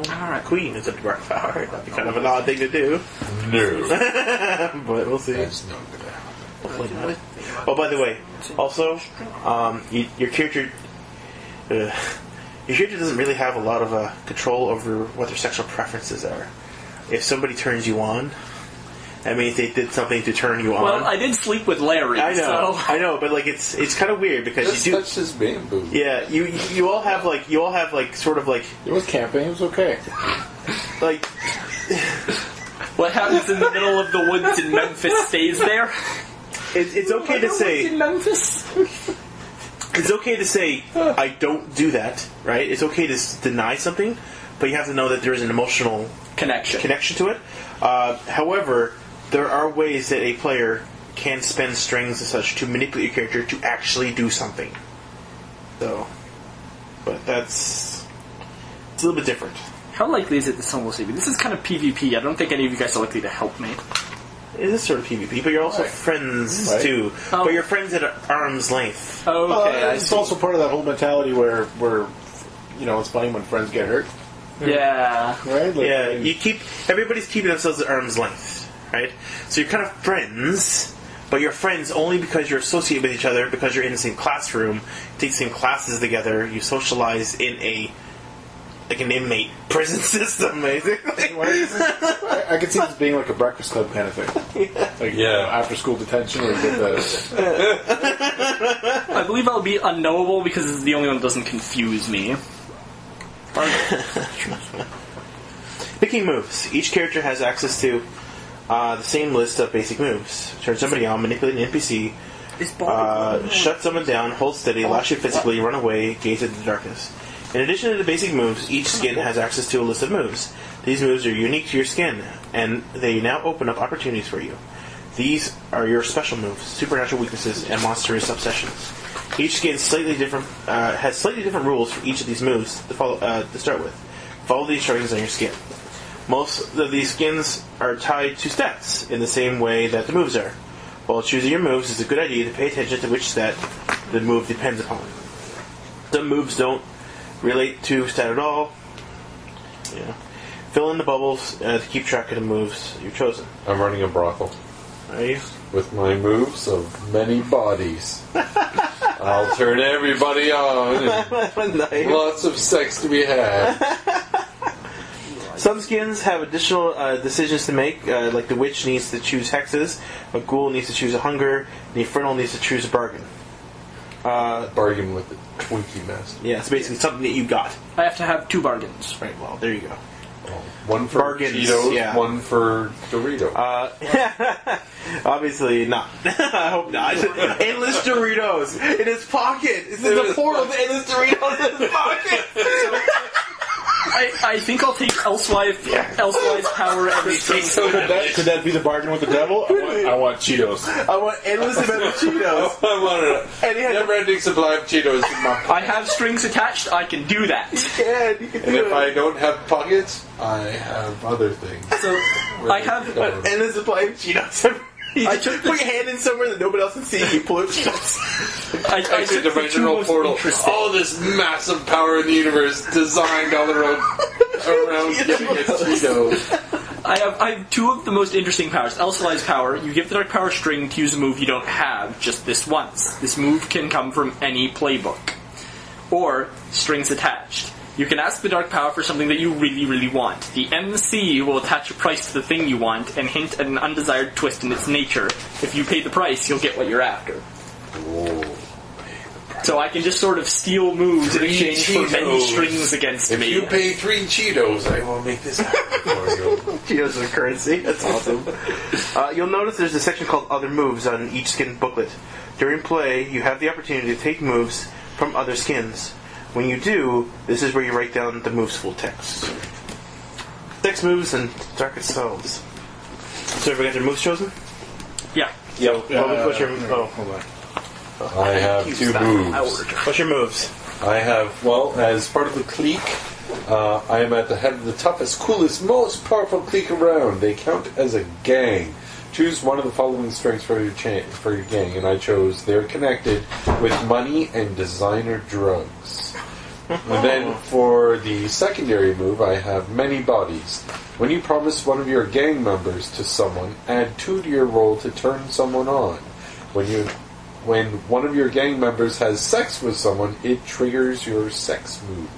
Alright. Queen into the dark power. That'd be kind of an odd thing to do. No. But we'll see. That's not good. Hopefully not. Oh, by the way, also, your character doesn't really have a lot of control over what their sexual preferences are. If somebody turns you on, I mean, if they did something to turn you on. Well, I did sleep with Larry, so... I know, but like it's kind of weird because Just you do. touch his bamboo. Yeah, you all have like sort of like It was camping. It was okay. like What happens in the middle of the woods in Memphis stays there? it's okay to say in Memphis. it's okay to say I don't do that, right? It's okay to deny something, but you have to know that there is an emotional connection to it. However, there are ways that a player can spend strings and such to manipulate your character to actually do something. So, but it's a little bit different. How likely is it that someone will save you? This is kind of PvP. I don't think any of you guys are likely to help me. It is sort of PvP, but you're also friends too. Oh. But you're friends at arm's length. Okay, It's also part of that whole mentality where it's funny when friends get hurt. Yeah. Right? Everybody's keeping themselves at arm's length, right? So you're kind of friends, but you're friends only because you're associated with each other, because you're in the same classroom, you take the same classes together, you socialize in an inmate prison system, basically. I could see this being like a Breakfast Club kind of thing. After school detention where you get the... I believe I'll be unknowable because this is the only one that doesn't confuse me. Picking moves. Each character has access to the same list of basic moves. Turn somebody on, manipulate an NPC, shut someone down, hold steady, lash you physically, run away, gaze into the darkness. In addition to the basic moves, each skin has access to a list of moves. These moves are unique to your skin, and they now open up opportunities for you. These are your special moves, supernatural weaknesses, and monstrous obsessions. Each skin has slightly different rules for each of these moves to start with. Follow the instructions on your skin. Most of these skins are tied to stats in the same way that the moves are. While choosing your moves, it's a good idea to pay attention to which stat the move depends upon. Some moves don't relate to stat at all. Fill in the bubbles to keep track of the moves you've chosen. I'm running a brothel. Are you? With my moves of many bodies. I'll turn everybody on. And lots of sex to be had. Some skins have additional decisions to make, like the witch needs to choose hexes, a ghoul needs to choose a hunger, the infernal needs to choose a bargain. Bargain with the Twinkie master. Yeah, it's basically something that you got. I have to have 2 bargains. Right, well, there you go. One for Bargains, Cheetos, yeah. one for Dorito. Obviously not. I hope not. Endless Doritos in his pocket. It's in the portal of endless Doritos in his pocket. I think I'll take Elsewise power and Could that be the bargain with the devil? I want Cheetos. I want endless amount of Cheetos. I want a never-ending supply of Cheetos in my pocket. I have strings attached, I can do that. You can And do if it. I don't have pockets, I have other things. So I have Endless supply of Cheetos. You I just took put your hand in somewhere that nobody else can see. You pull out Cheetos. I Exit took the 2 dimensional most portal. interesting. All this massive power in the universe designed all around getting a Cheeto. I have 2 of the most interesting powers. Elsewise power, you give the dark power string to use a move you don't have just this once. This move can come from any playbook. Or strings attached. You can ask the dark power for something that you really, really want. The MC will attach a price to the thing you want and hint at an undesired twist in its nature. If you pay the price, you'll get what you're after. Whoa. So I can just sort of steal moves in exchange for many Cheetos. strings against If me. you pay 3 Cheetos, I will make this happen for you. Cheetos are currency. That's awesome. You'll notice there's a section called Other Moves on each skin booklet. During play, you have the opportunity to take moves from other skins. When you do, this is where you write down the move's full text. Text moves and darkest selves. So everybody got their moves chosen? Yeah. What's your... Oh, hold on. I have 2 moves. What's your moves? I have, as part of the clique, I am at the head of the toughest, coolest, most powerful clique around. They count as a gang. Choose one of the following strengths for your gang, and I chose they're connected with money and designer drugs. And then for the secondary move, I have many bodies. When you promise one of your gang members to someone, add 2 to your roll to turn someone on. When one of your gang members has sex with someone, it triggers your sex move.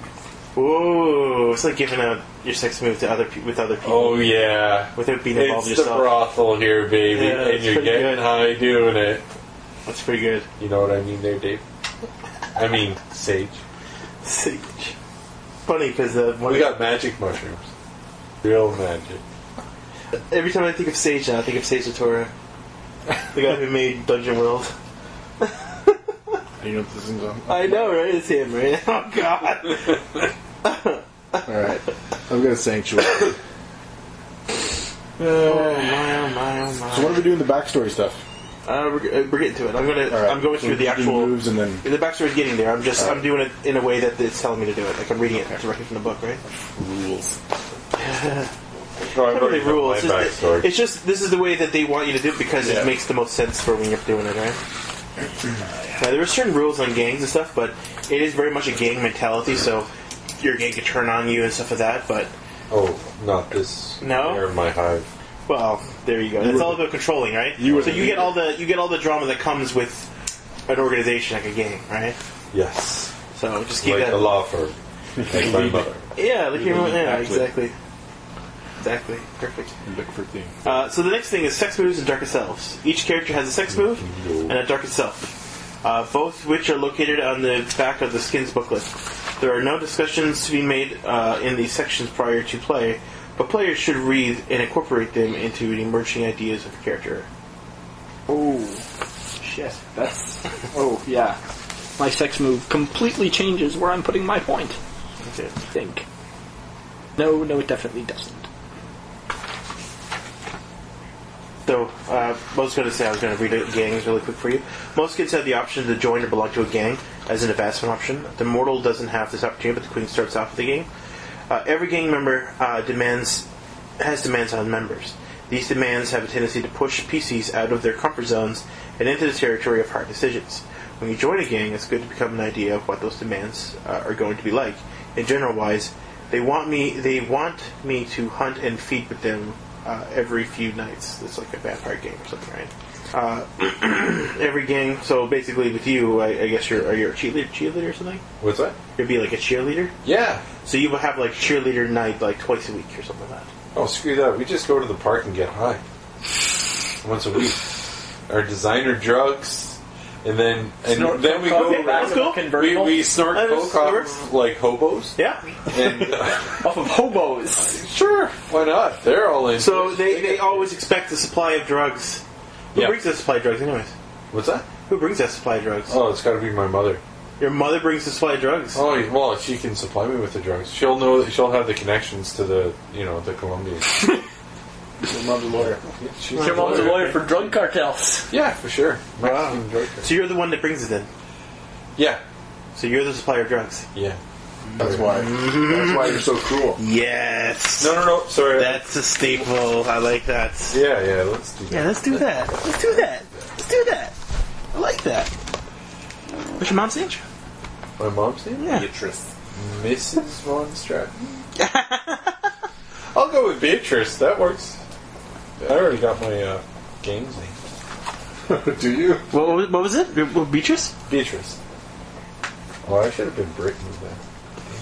Ooh, it's like giving out your sex move to other people. Oh yeah, without being involved it's yourself. the brothel here, baby, Yeah, and you're pretty getting good. high doing it. That's pretty good. You know what I mean, there, Dave? I mean, Sage. Sage. Funny because We got magic mushrooms, real magic. every time I think of Sage, now I think of Sage Torah. The guy who made Dungeon World. You know what this is on? I know, right? It's him, right? Oh, God. Alright. I'm going to Sanctuary. Oh, my. So what are we doing the backstory stuff? We're getting to it. I'm going So through the we do actual moves and then The backstory's getting there. I'm doing it in a way that it's telling me to do it. Like I'm reading it directly from the book, right? rules. No, I've Not already really done rules. my backstory. It's just this is the way that they want you to do it because Yeah. it makes the most sense for when you're doing it, right? Now, there are certain rules on gangs and stuff, but it is very much a gang mentality. So your gang could turn on you and stuff like that. But Oh, not this. No? They're in my hive. well, there you go. It's all about controlling, right? You were so the you get all the drama that comes with an organization like a gang, right? Yes. So just keep Like that. a law firm. Like my mother. Yeah, like your yeah, Exactly. exactly, perfect. Look for things. So the next thing is sex moves and darkest selves. Each character has a sex move and a darkest self, both which are located on the back of the skins booklet. There are no discussions to be made in these sections prior to play, but players should read and incorporate them into the emerging ideas of the character. Oh, shit. That's... Oh, yeah. My sex move completely changes where I'm putting my point, Okay. I think. No, it definitely doesn't. So, I was going to read gangs really quick for you. Most kids have the option to join or belong to a gang as an advancement option. The mortal doesn't have this opportunity, but the queen starts off with the gang. Every gang member has demands on members. These demands have a tendency to push PCs out of their comfort zones and into the territory of hard decisions. When you join a gang, it's good to become an idea of what those demands are going to be like. In general wise, they want me to hunt and feed with them every few nights. It's like a vampire game or something, right? Every gang. So basically, with you, I guess are you a cheerleader or something? What's that? You'd be like a cheerleader. Yeah. So you will have like cheerleader night like twice a week or something like that. Oh, screw that. We just go to the park and get high. Once a week. Our designer drugs. And then we go Okay, that's cool. We snort That coke works. off of, like hobos. Yeah. And Off of hobos! sure, why not? They're all in. So they always expect a supply of drugs. Who Yeah. brings that supply of drugs, anyways? What's that? Who brings that supply of drugs? Oh, it's got to be my mother. Your mother brings the supply of drugs. Oh, well, she can supply me with the drugs. She'll know. She'll have the connections to the Colombians. Your mom's a lawyer. She's Your mom's a lawyer for drug cartels. Yeah, for sure. Wow. Mexican drug cartel. So you're the one that brings it in. Yeah, So you're the supplier of drugs. yeah. That's why. That's why you're so cruel. Yes. No. Sorry. That's a staple. I like that. Yeah. Let's do that. Yeah, let's do that. Let's do that. Let's do that. I like that. What's your mom's name? My mom's name? Yeah. Beatrice. Mrs. Von Stratton. I'll go with Beatrice. That works. I already got my gang's name. Do you? What was it? Beatrice? Beatrice. Oh, I should have been Brittany then.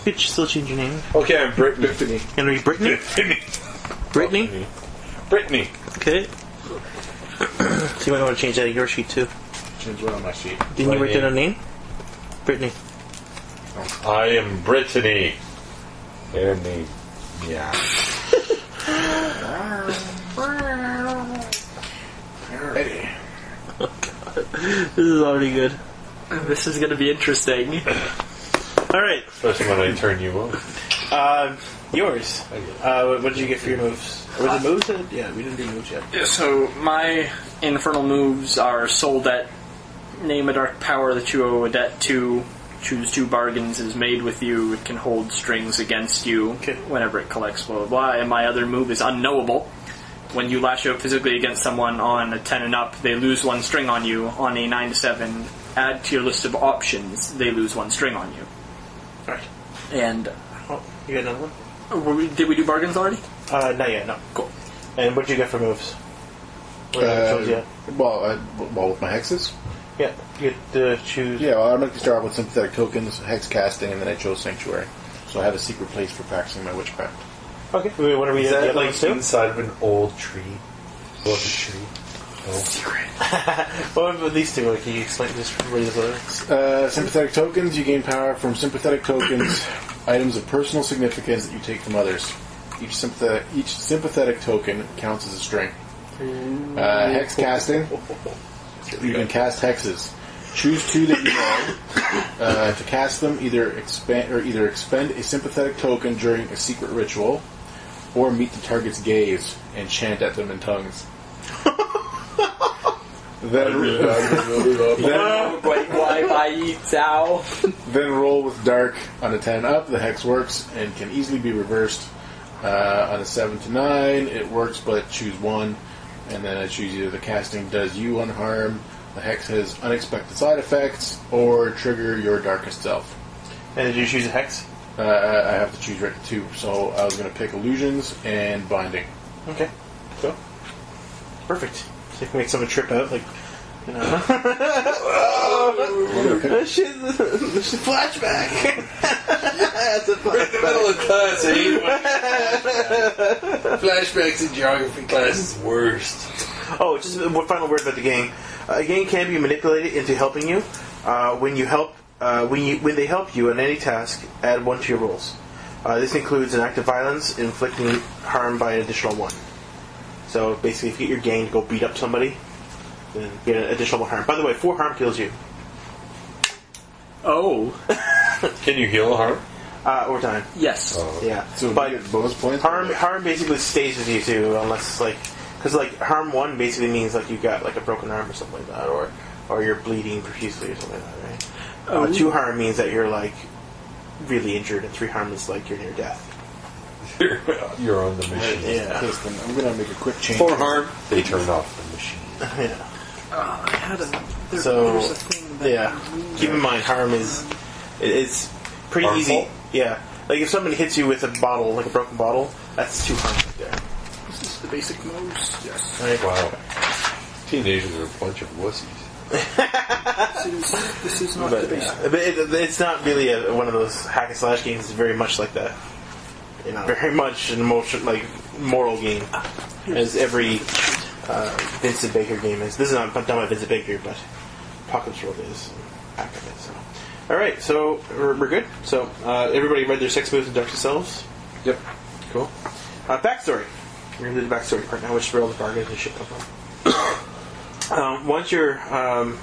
You should still change your name. Okay, I'm Brittany. Can we Brittany? Brittany? Brittany. Okay. So you might want to change that on your sheet too. Change one on my sheet. Didn't you My write down a name. name? Brittany. I am Brittany. And name. Yeah. Eddie. This is already good. This is going to be interesting. Alright. Especially when I turn you on. Yours. What did you get for your moves? Or was it moves? Yeah, we didn't do moves yet. So, my infernal moves are soul debt, name a dark power that you owe a debt to, choose 2 bargains, is made with you, it can hold strings against you whenever it collects, blah blah blah. And my other move is unknowable. When you lash out physically against someone on a 10 and up, they lose 1 string on you. On a 9 to 7, add to your list of options, they lose 1 string on you. Alright. And Oh, you got another one? did we do bargains already? Not yet, no. Cool. And what did you get for moves? What have I chose yet? Well, with my hexes? Yeah, you get to choose. Yeah, well, I automatically start with sympathetic tokens, hex casting, and then I chose sanctuary. So I have a secret place for practicing my witchcraft. Okay, what are we Is that like like to do? inside of an old tree? Above a tree? Oh. What about these two? Can you explain this? Read this lyrics? Sympathetic tokens, you gain power from sympathetic tokens, items of personal significance that you take from others. Each sympathetic token counts as a string. Hex casting. You can cast hexes. Choose 2 that you know. To cast them, either expend a sympathetic token during a secret ritual, or meet the target's gaze and chant at them in tongues. Then roll with dark on a 10 up. The hex works and can easily be reversed. On a 7 to 9, it works, but choose 1. And then I choose either the casting does you 1 harm, the hex has unexpected side effects, or trigger your darkest self. And did you choose a hex? I have to choose right to 2, so I was going to pick illusions and binding. Okay. Cool. Perfect. So you can make someone trip out, like, you know. This shit, this is flashback. That's a flashback. We're in the middle of class, Flashbacks in geography class is worst. Oh, just one final word about the game. A game can be manipulated into helping you. When they help you on any task, add 1 to your rolls. This includes an act of violence, inflicting harm by an additional 1. So basically, if you get your gang to go beat up somebody, then get an additional 1 harm. By the way, 4 harm kills you. Oh. Can you heal harm? Over time. Yes. Yeah. So but you get bonus points? harm basically stays with you too, unless because harm 1 basically means like you got like a broken arm or something like that, or you're bleeding profusely or something like that, right? 2 harm means that you're like really injured, and 3 harm is like you're near death. You're on the machine. Yeah. Listen, I'm going to make a quick change. 4 harm, they turn off the machine. Yeah. I had there's a thing that Yeah. Keep in mind, harm it's pretty Harmful? easy. Yeah. Like if somebody hits you with a bottle, like a broken bottle, that's 2 harm right there. This is the basic moves. Yes. Right? Wow. Teenagers are a bunch of wussies. This is not But, the basic. but it's not really one of those hack and slash games. It's very much like that. You know, very much an emotion, like moral game, as every Vincent Baker game is. This is not done by Vincent Baker, but Apocalypse World is back of it. So, all right, so we're good. So everybody read their sex moves and dark selves. Yep. Cool. Backstory. We're gonna do the backstory part now, which is where all the bargains and shit come from. Once your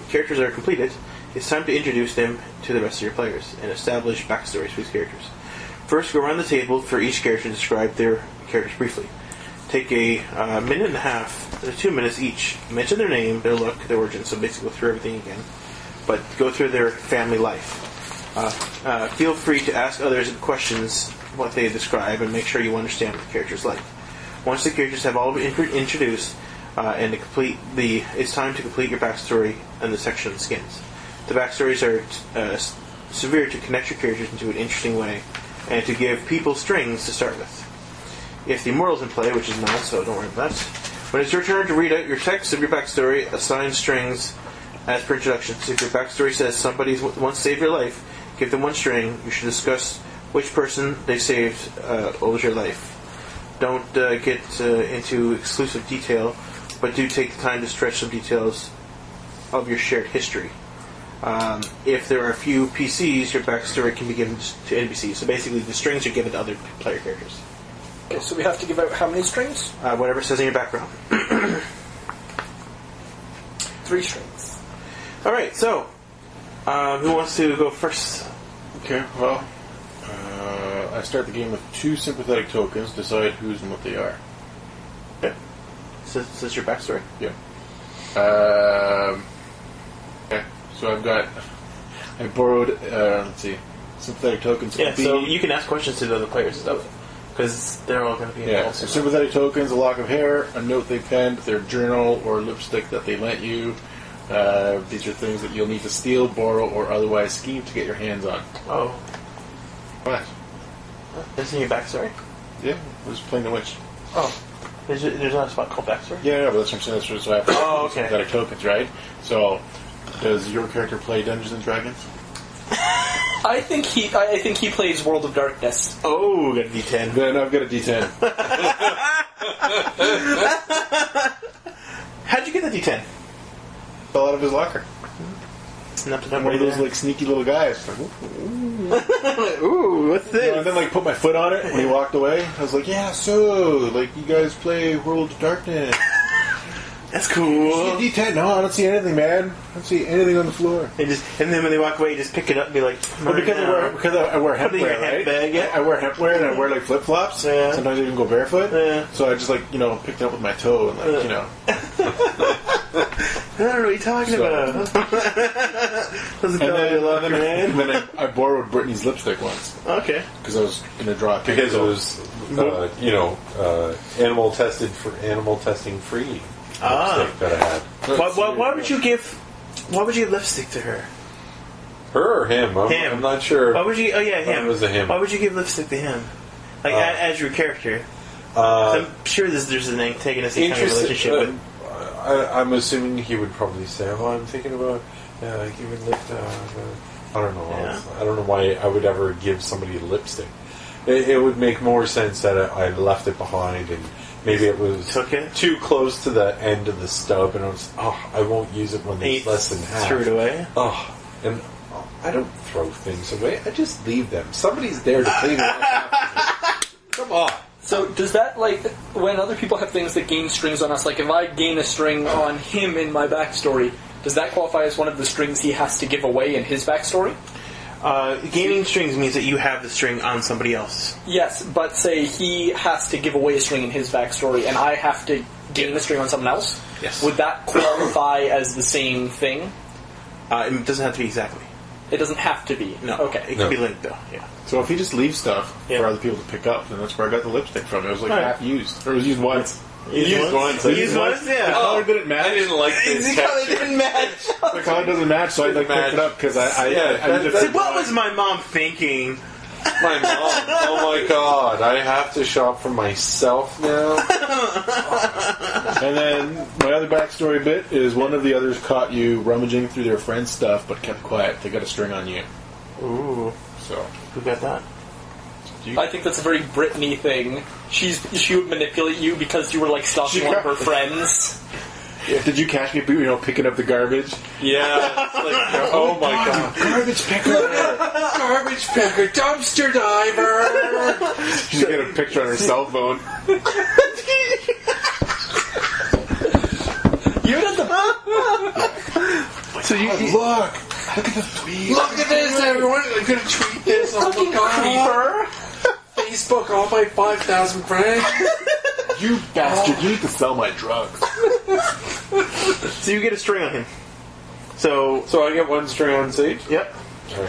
characters are completed, it's time to introduce them to the rest of your players and establish backstories for these characters. First, go around the table for each character and describe their characters briefly. Take a minute and a half, 2 minutes each. Mention their name, their look, their origin, so basically go through everything again. But go through their family life. Feel free to ask others questions what they describe and make sure you understand what the character's like. Once the characters have all been introduced, it's time to complete your backstory in the section on skins. The backstories are severe to connect your characters into an interesting way and to give people strings to start with. If the moral's in play, which is not, so don't worry about that. When it's your turn to read out your text of your backstory, assign strings as per introductions. If your backstory says somebody once saved your life, give them 1 string. You should discuss which person they saved owes your life. Don't get into exclusive detail, but do take the time to stretch some details of your shared history. If there are a few PCs, your backstory can be given to NPCs. So basically, the strings are given to other player characters. Okay, so we have to give out how many strings? Whatever it says in your background. 3 strings. All right, so who wants to go first? Okay, well, I start the game with 2 sympathetic tokens, decide whose and what they are. Okay. So this is your backstory? Yeah. Okay, so I borrowed, let's see, sympathetic tokens. Yeah, so you can ask questions to the other players and stuff, because they're all going to be involved. Yeah, so sympathetic tokens, a lock of hair, a note they penned, their journal or lipstick that they lent you. These are things that you'll need to steal, borrow, or otherwise scheme to get your hands on. Oh. What? This is your backstory? Yeah, I was playing the witch. Oh. There's not a spot called backstory? Yeah, but that's what I'm saying. That's what I have. Oh, okay. Sympathetic tokens, right? So, does your character play Dungeons and Dragons? I think he plays World of Darkness. Oh, got a D10. Then I've got a D10. How'd you get the D10? Fell out of his locker. Not to I'm one of those like sneaky little guys. Like, ooh, what's this? and then like put my foot on it when he walked away. I was like, yeah, so like you guys play World of Darkness. That's cool. D10. No, I don't see anything, man. I don't see anything on the floor. And then when they walk away, you just pick it up and be like, Well, because I wear Put it in your hempwear, right? handbag, yeah. I wear hempwear and I wear like flip flops. Yeah. Sometimes I even go barefoot. Yeah. So I just picked it up with my toe and I don't know what you're talking about. Doesn't tell me a lot, man. and then I borrowed Brittany's lipstick once Okay. because I was gonna draw a picture. Because it was, animal testing free lipstick that I had. Why would you give lipstick to her? Her or him? I'm not sure. Why would you? Oh yeah, him. It was a him. Why would you give lipstick to him? Like as your character? I'm sure there's an antagonistic kind of relationship with. I'm assuming he would probably say, "Oh, I'm thinking about giving lip." I don't know. Yeah. I don't know why I would ever give somebody lipstick. It would make more sense that I left it behind and maybe it was too close to the end of the stub, and I won't use it when there's less than half. Threw it away. And I don't throw things away. I just leave them. Somebody's there to clean it up. Come on. So does that, when other people have things that gain strings on us, like if I gain a string on him in my backstory, does that qualify as one of the strings he has to give away in his backstory? Gaining strings means that you have the string on somebody else. Yes, but say he has to give away a string in his backstory and I have to gain a string on someone else? Yes. Would that qualify as the same thing? It doesn't have to be exactly. It doesn't have to be. No. Okay. It can be linked, though. Yeah. So if he just leaves stuff for other people to pick up, then that's where I got the lipstick from. It was half used. Or it was used once. Used once, yeah. The color didn't match. I didn't like this. The color didn't match. The color doesn't match, so I picked it up because I What was my mom thinking? My mom. Oh my god. I have to shop for myself now. And then my other backstory bit is one of the others caught you rummaging through their friend's stuff but kept quiet. They got a string on you. Ooh. So Who got that? I think that's a very Brittany thing. She would manipulate you because you were stalking one of her friends. Did you catch me picking up the garbage? Yeah. Oh my god. Garbage picker! Garbage picker, dumpster diver. She's got a picture on her cell phone. You did the. So you Look at the tweet. Look at this, everyone. I'm gonna tweet this on the Creeper. Facebook, all my 5,000 friends. You bastard! You need to sell my drugs. So you get a string on him. So I get one string on stage? Yep.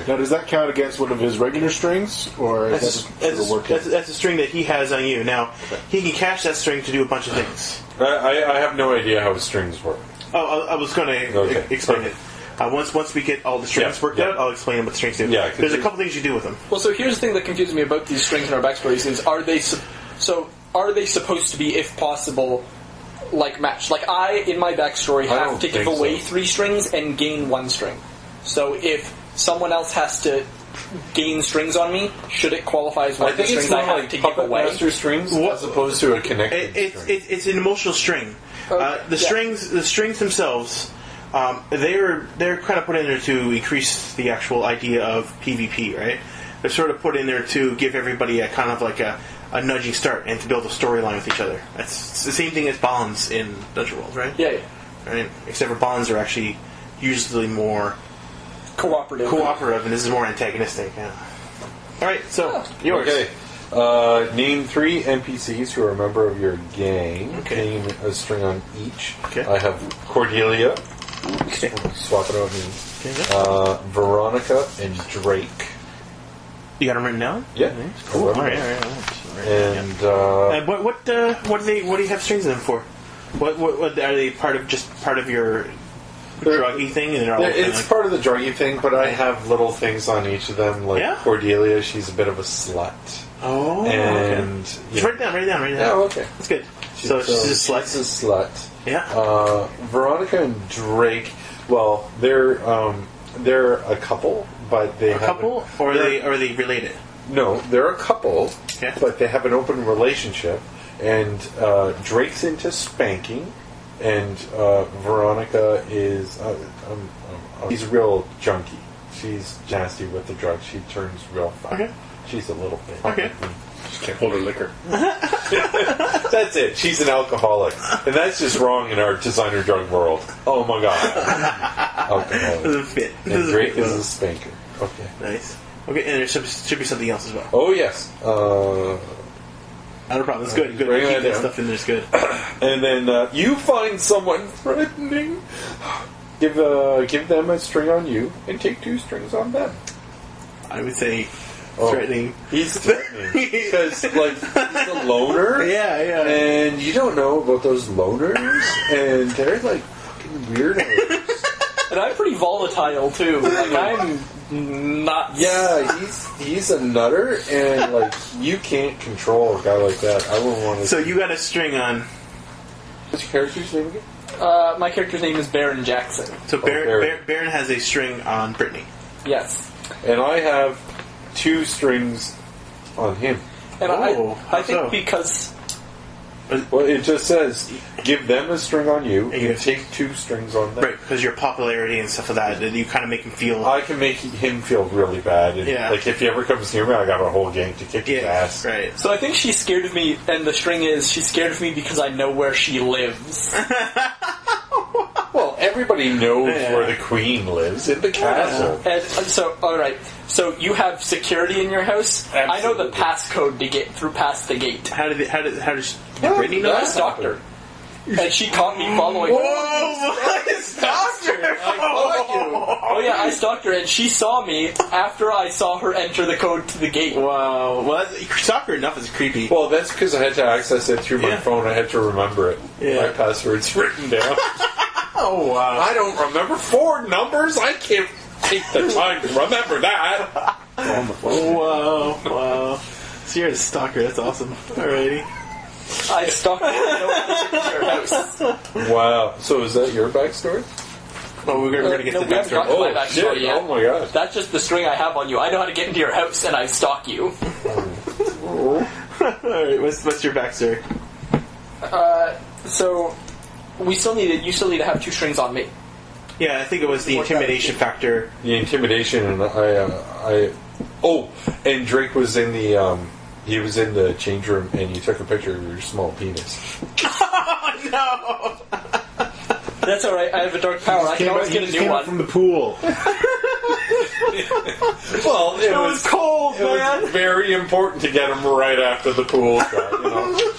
Now, does that count against one of his regular strings, or is That's a string that he has on you. Now, he can cash that string to do a bunch of things. I have no idea how strings work. Oh, I was going to explain it. Once we get all the strings worked out, I'll explain what the strings do. Yeah, there's a couple things you do with them. Well, so here's the thing that confuses me about these strings in our backstories is, are they supposed to be, if possible, matched? I, in my backstory, have to give away 3 strings and gain 1 string. So if someone else has to gain strings on me, should it qualify as one of the strings I have to give away? Master strings as opposed to a connected string. It's an emotional string. The strings themselves, they're kind of put in there to increase the actual idea of PvP, right? They're sort of put in there to give everybody a kind of a nudging start and to build a storyline with each other. It's the same thing as bonds in Dungeon World, right? Yeah. Right? Except for bonds are actually usually more cooperative, and this is more antagonistic. Yeah. All right, so yours. Okay. Name 3 NPCs who are a member of your gang. Okay. Name a string on each. Okay. I have Cordelia. Okay. Swap it out with me. Okay. Veronica and Drake. You got them written down? Yeah. Cool. All right. And what do you have strings in them for? What are they part of your druggy thing? And it's part of the druggy thing, but I have little things on each of them. Cordelia, she's a bit of a slut. Oh. And just write it down. Oh, okay. That's good. So she's a slut. She's a slut. Yeah. Veronica and Drake. Well, they're a couple, but they a couple, or are they related? No, they're a couple, yeah. But they have an open relationship. And Drake's into spanking, and Veronica is she's a real junkie. She's nasty with the drugs. She turns real fat. Okay. She's a little bit. Okay. She can't hold her liquor. That's it. She's an alcoholic. And that's just wrong in our designer drug world. Oh my god. Alcoholic. Doesn't fit. And Doesn't Drake fit is well. a spanker. Okay. Nice. Okay, and there should be something else as well. Oh, yes. Not a problem. It's good. Good. Bring Keep that that down. stuff in there. It's good. And then you find someone threatening. Give them a string on you and take 2 strings on them. I would say threatening. He's threatening because like he's a loner. Yeah. And you don't know about those loners, and they're like fucking weirdos. And I'm pretty volatile too. Like I'm nuts. Yeah, he's a nutter, and like you can't control a guy like that. I wouldn't want to. So you got a string on. What's your character's name again? My character's name is Baron Jackson. So Baron. Baron has a string on Brittany. Yes. And I have 2 strings on him. And Oh, I how think so? because Well, it just says give them a string on you Yeah. and take 2 strings on them. Right, because your popularity and stuff like that, you kind of make him feel. I can make him feel really bad. And, Yeah. like if he ever comes near me, I got a whole gang to kick his ass. right. so I think she's scared of me, and the string is she's scared of me because I know where she lives. Well, everybody knows Yeah. where the queen lives in the castle. And so, all right. So you have security in your house. I know the Absolutely. passcode to get through past the gate. How did Brittany know I that? stalked her, and she caught me following. Whoa! Doctor! Oh yeah, I stalked her, and she saw me after I saw her enter the code to the gate. Wow. Well, stalker enough is creepy. Well, that's because I had to access it through my Yeah. phone. I had to remember it. Yeah. My password's written down. Oh wow. I don't remember 4 numbers. I can't take the time to remember that. On the phone. Wow. So you're a stalker. That's awesome. Alrighty. I stalked her to your house. Wow. So is that your backstory? Well, we're gonna get No, to we the haven't backstory. gotten my backstory shit. yet. Oh my god. That's just the string I have on you. I know how to get into your house, and I stalk you. Alright, what's your backstory? So you still need to have 2 strings on me. Yeah, I think it was the intimidation factor. The intimidation, and and Drake was in the he was in the change room, and you took a picture of your small penis. Oh no! That's all right. I have a dark power. I can always get a new one. From the pool. Well, it was cold, it man. was very important to get him right after the pool shot. You know,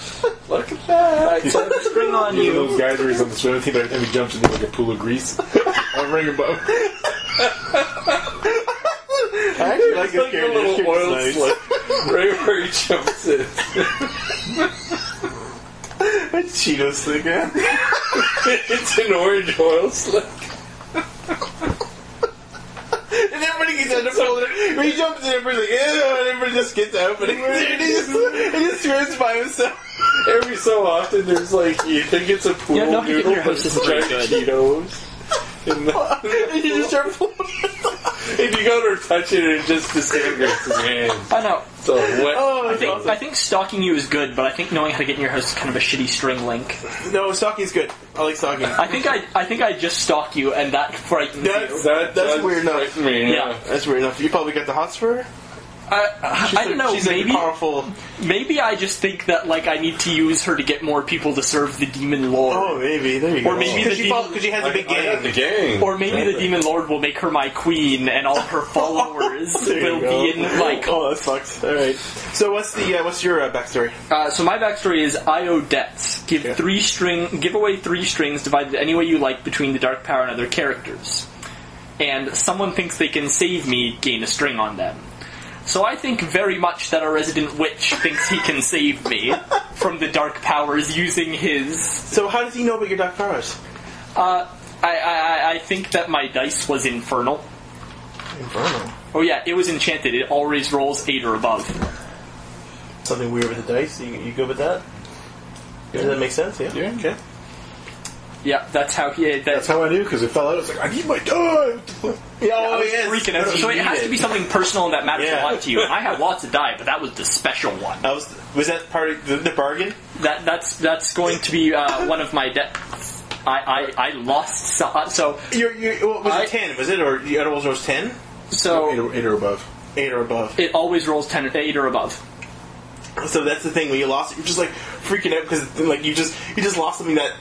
look at that. All right, so I have a string on You know you. those guys where he's on the swimming team and he jumps into like a pool of grease. I'm ring above. I actually like It's like a little oil nice. slick right where he jumps in. Cheeto slick, man. It's an orange oil slick. And everybody gets out of pull it. When he jumps in, everybody's like, ew, and everybody just gets out, but he just swims by himself. Every so often, there's like you think it's a pool Yeah, no, getting noodle, your but house it's isn't very giant good. Cheetos. And And you just start pulling. if you go to touch it, it just disintegrates his hands. I know. So what? Oh, I think stalking you is good, but I think knowing how to get in your house is kind of a shitty string link. No, stalking's good. I like stalking. I think I just stalk you, and that frightens you. That's weird enough. frighten me, Yeah. That's weird enough. You probably got the hots for her? I don't know. She's like Maybe powerful. maybe I just think that like I need to use her to get more people to serve the demon lord. Oh, maybe. There you go. Or maybe because the she, demon- she has a big I had the gang. gang. Or maybe the demon lord will make her my queen, and all her followers There you will go. be in my cult. Oh, that sucks. All right. So what's your backstory? So my backstory is I owe debts. Give Okay. give away 3 strings divided any way you like between the dark power and other characters. And someone thinks they can save me, gain a string on them. So I think very much that a resident witch thinks he can save me from the dark powers using his. So how does he know about your dark powers? I think that my dice was infernal. Infernal. Oh yeah, it was enchanted. It always rolls 8 or above. Something weird with the dice. You good with that? Does that make sense? Yeah. Yeah. Okay. Yeah, that's how he. That's how I knew, because it fell out. I was like, I need my die! Yeah, I was freaking out. So it has to be something personal and that matters Yeah. a lot to you. I have lots of die, but that was the special one. Was that part of the bargain? That's going to be one of my debts. I lost so What was it 10? Was it or you always rolls 10? so 8 or above. 8 or above. it always rolls 8 or above. So that's the thing. When you lost it, you're just like freaking out because like you just lost something that.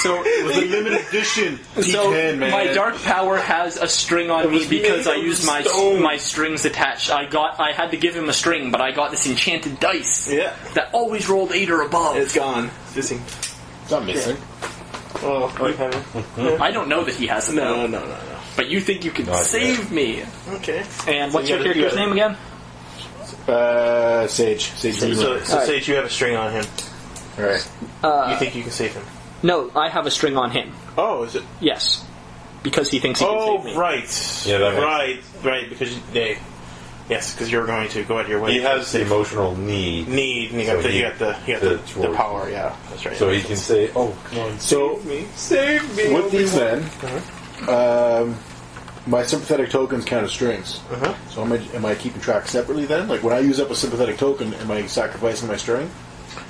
So It was a limited edition. So T10, man. my dark power has a string on me was because made I of used my stone. my strings attached. I had to give him a string, but I got this enchanted dice Yeah. that always rolled 8 or above. It's gone. It's missing. It's not missing. Oh, you haven't? I don't know that he has it. though. No. But you think you can Not save me? Okay. And what's you your gotta- you character's gotta- name again? Sage. Sage Demon. So Alright. Sage, you have a string on him. Alright. You think you can save him? No, I have a string on him. Oh, is it? Yes, because he thinks he can save me. Right. Yeah, that makes right. Because yes, because you're going to go out of your way. He has the emotional need, and you So got the he- you got the towards power. Yeah, that's right. so he can say, "Oh, come on, So, save me." with these then, my sympathetic tokens count as strings. So am I keeping track separately then? Like when I use up a sympathetic token, am I sacrificing my string?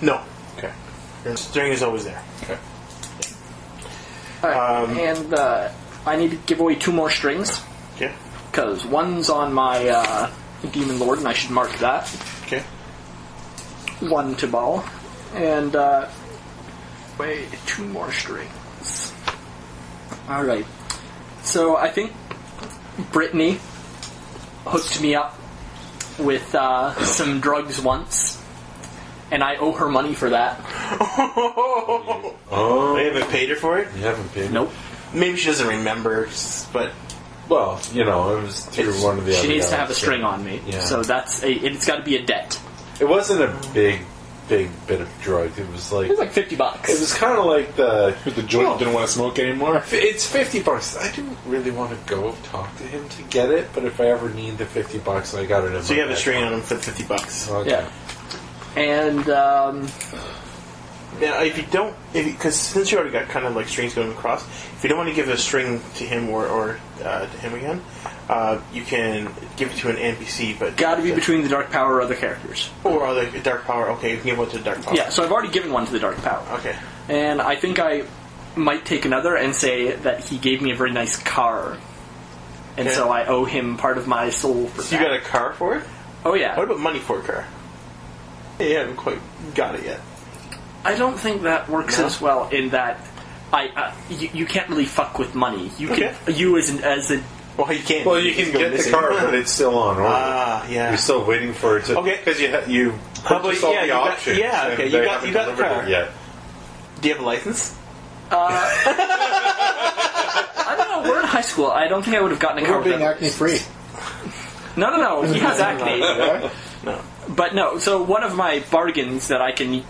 No, Okay. your string is always there. Okay. Alright, and I need to give away 2 more strings Okay. because one's on my Demon Lord, and I should mark that. Okay. 1 to Ball, and wait, 2 more strings. All right. So I think Brittany hooked me up with some drugs once, and I owe her money for that. Oh, They haven't paid her for it. you haven't paid. Nope. Maybe she doesn't remember, but Well, it was through one of the. She other needs to guys, have a string on me, Yeah. so it's got to be a debt. It wasn't a big bit of drug. It was like It was like $50. it was kind of like the. With the joint you didn't want to smoke anymore? It's $50. I didn't really want to go talk to him to get it, but if I ever need the $50, I got it in so my you have a back string on pocket. him for $50. Okay. Yeah. And Yeah, because since you already got kind of like strings going across, if you don't want to give a string to him or to him again, you can give it to an NPC, but got to be between the dark power or other characters. or other dark power. Okay, you can give one to the dark power. Yeah, so I've already given one to the dark power. Okay. And I think I might take another and say that he gave me a very nice car. And Okay. so I owe him part of my soul for So you that. got a car for it? Oh, yeah. What about money for a car? You haven't quite got it yet. I don't think that works No? as well in that you can't really fuck with money. You Okay. can you as a Well, you can't. Well, you can go get the missing. car, but it's still on order. Yeah. You're still waiting for it to. Okay. Because you How about- purchased all yeah, the you got- options. yeah, and okay, you they got- haven't you got the delivered car. it yet. Do you have a license? I don't know. We're in high school. I don't think I would have gotten a car. We're being without- acne free. No. He has acne. Yeah? No. But no, so one of my bargains that I can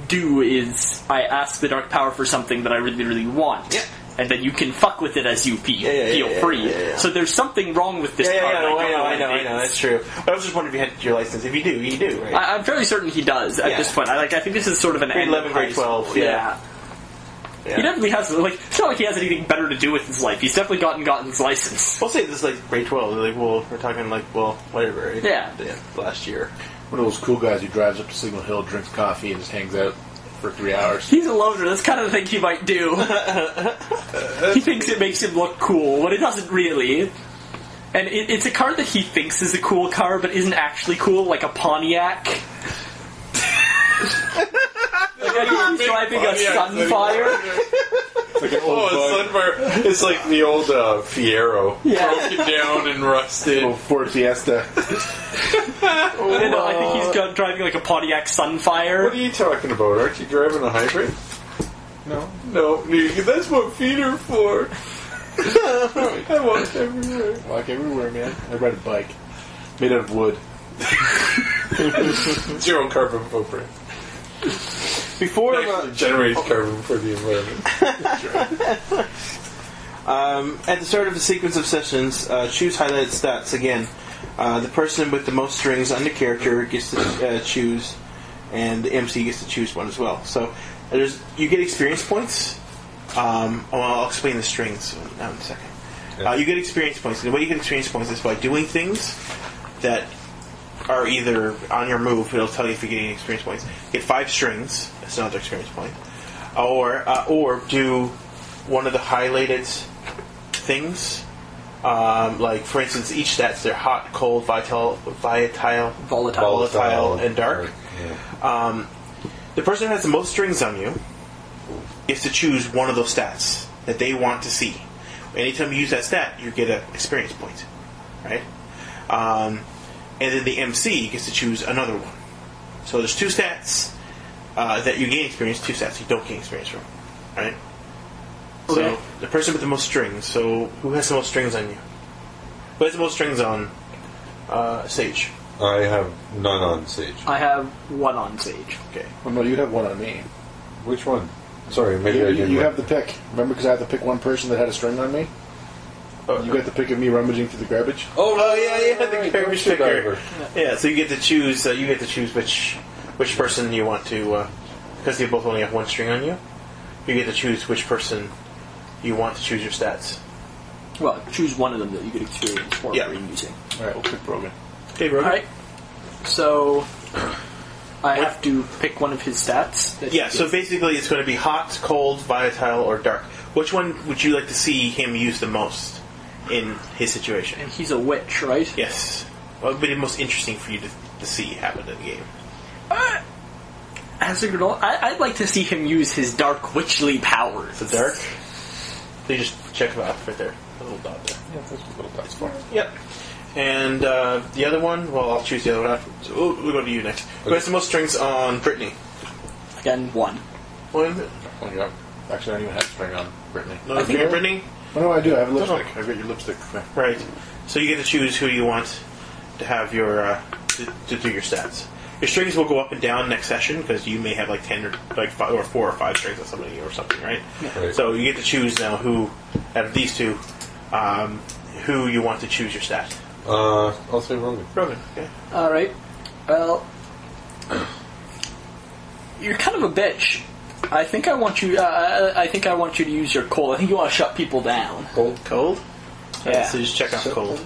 do is I ask the Dark Power for something that I really, really want. Yeah. And then you can fuck with it as you feel yeah, free. yeah. So there's something wrong with this Yeah, card. I know. don't what it I know. is. That's true. But I was just wondering if you had your license. If you do, you do, right? I'm fairly certain he does at Yeah. this point. I think this is sort of an Grade end 11, of high grade school. 12, yeah. He definitely has, it's not like he has anything better to do with his life. He's definitely gotten his license. We'll say this is like grade 12. Like, well, we're talking like, well, whatever. Right? Yeah. Last year. One of those cool guys who drives up to Signal Hill, drinks coffee, and just hangs out for 3 hours. He's a loner. That's kind of the thing he might do. He thinks it makes him look cool, but it doesn't really. And it's a car that he thinks is a cool car, but isn't actually cool, like a Pontiac. Like I think he's driving a Sunfire. It's like an old bug. Sunfire. It's like the old Fiero. Yeah. Broken down and rusted. Old Ford Fiesta. I think he's driving like a Pontiac Sunfire. What are you talking about? Aren't you driving a hybrid? No. No, that's what feet are for. I walk everywhere. Walk everywhere, man. I ride a bike. Made out of wood. Zero carbon footprint. Before Actually generates carbon for the environment. at the start of the sequence of sessions, choose highlighted stats again. The person with the most strings on the character gets to choose, and the MC gets to choose one as well. So you get experience points. I'll explain the strings now in a second. You get experience points. And the way you get experience points is by doing things that are either on your move. It'll tell you if you're getting experience points. Get 5 strings. That's another experience point. Or do one of the highlighted things Like, for instance, each stats, they're hot, cold, volatile, and dark. Yeah. The person who has the most strings on you is to choose one of those stats that they want to see. Anytime you use that stat, you get an experience point, right? And then the MC gets to choose another one. So there's 2 stats that you gain experience, 2 stats you don't gain experience from, right? Okay. So the person with the most strings. So who has the most strings on you? Who has the most strings on Sage? I have none on Sage. I have 1 on Sage. Okay. Oh, no, you have one on me. Which one? Sorry, maybe I didn't. You have the pick. Remember, because I had to pick one person that had a string on me? You got the pick of me rummaging through the garbage? Oh yeah, the garbage picker. Diver. Yeah, so you get to choose. You get to choose which person you want to, because they both only have 1 string on you. You get to choose which person you want to choose your stats. Well, choose one of them that you get experience for using. Alright, we'll pick Brogan. Okay, bro. Alright. So, I have to pick one of his stats. Yeah, so basically it's going to be hot, cold, volatile, or dark. Which one would you like to see him use the most in his situation? And he's a witch, right? Yes. What would be the most interesting for you to see happen in the game? As a girl, I'd like to see him use his dark witchly powers. The dark? They just check it off right there. A little dot there. Yeah, that's what little dot's for. Yep. And the other one, well, I'll choose the other one after. So we'll go to you next. Who has the most strings on Brittany? Again, 1. One? Oh, yeah. Actually, I don't even have a string on Brittany. No string on Brittany? Oh, no, I do. I have a lipstick. I've got your lipstick. Right. So you get to choose who you want to have your to do your stats. Your strings will go up and down next session because you may have like 10 or like 5 or 4 or 5 strings on somebody or something, right? Right. So you get to choose now who out of these 2 who you want to choose your stat. I'll say Brogan. Brogan. Okay. Alright. Well, you're kind of a bitch. I think I want you. I think I want you to use your cold. I think you want to shut people down. Cold. Yeah. So just check out cold.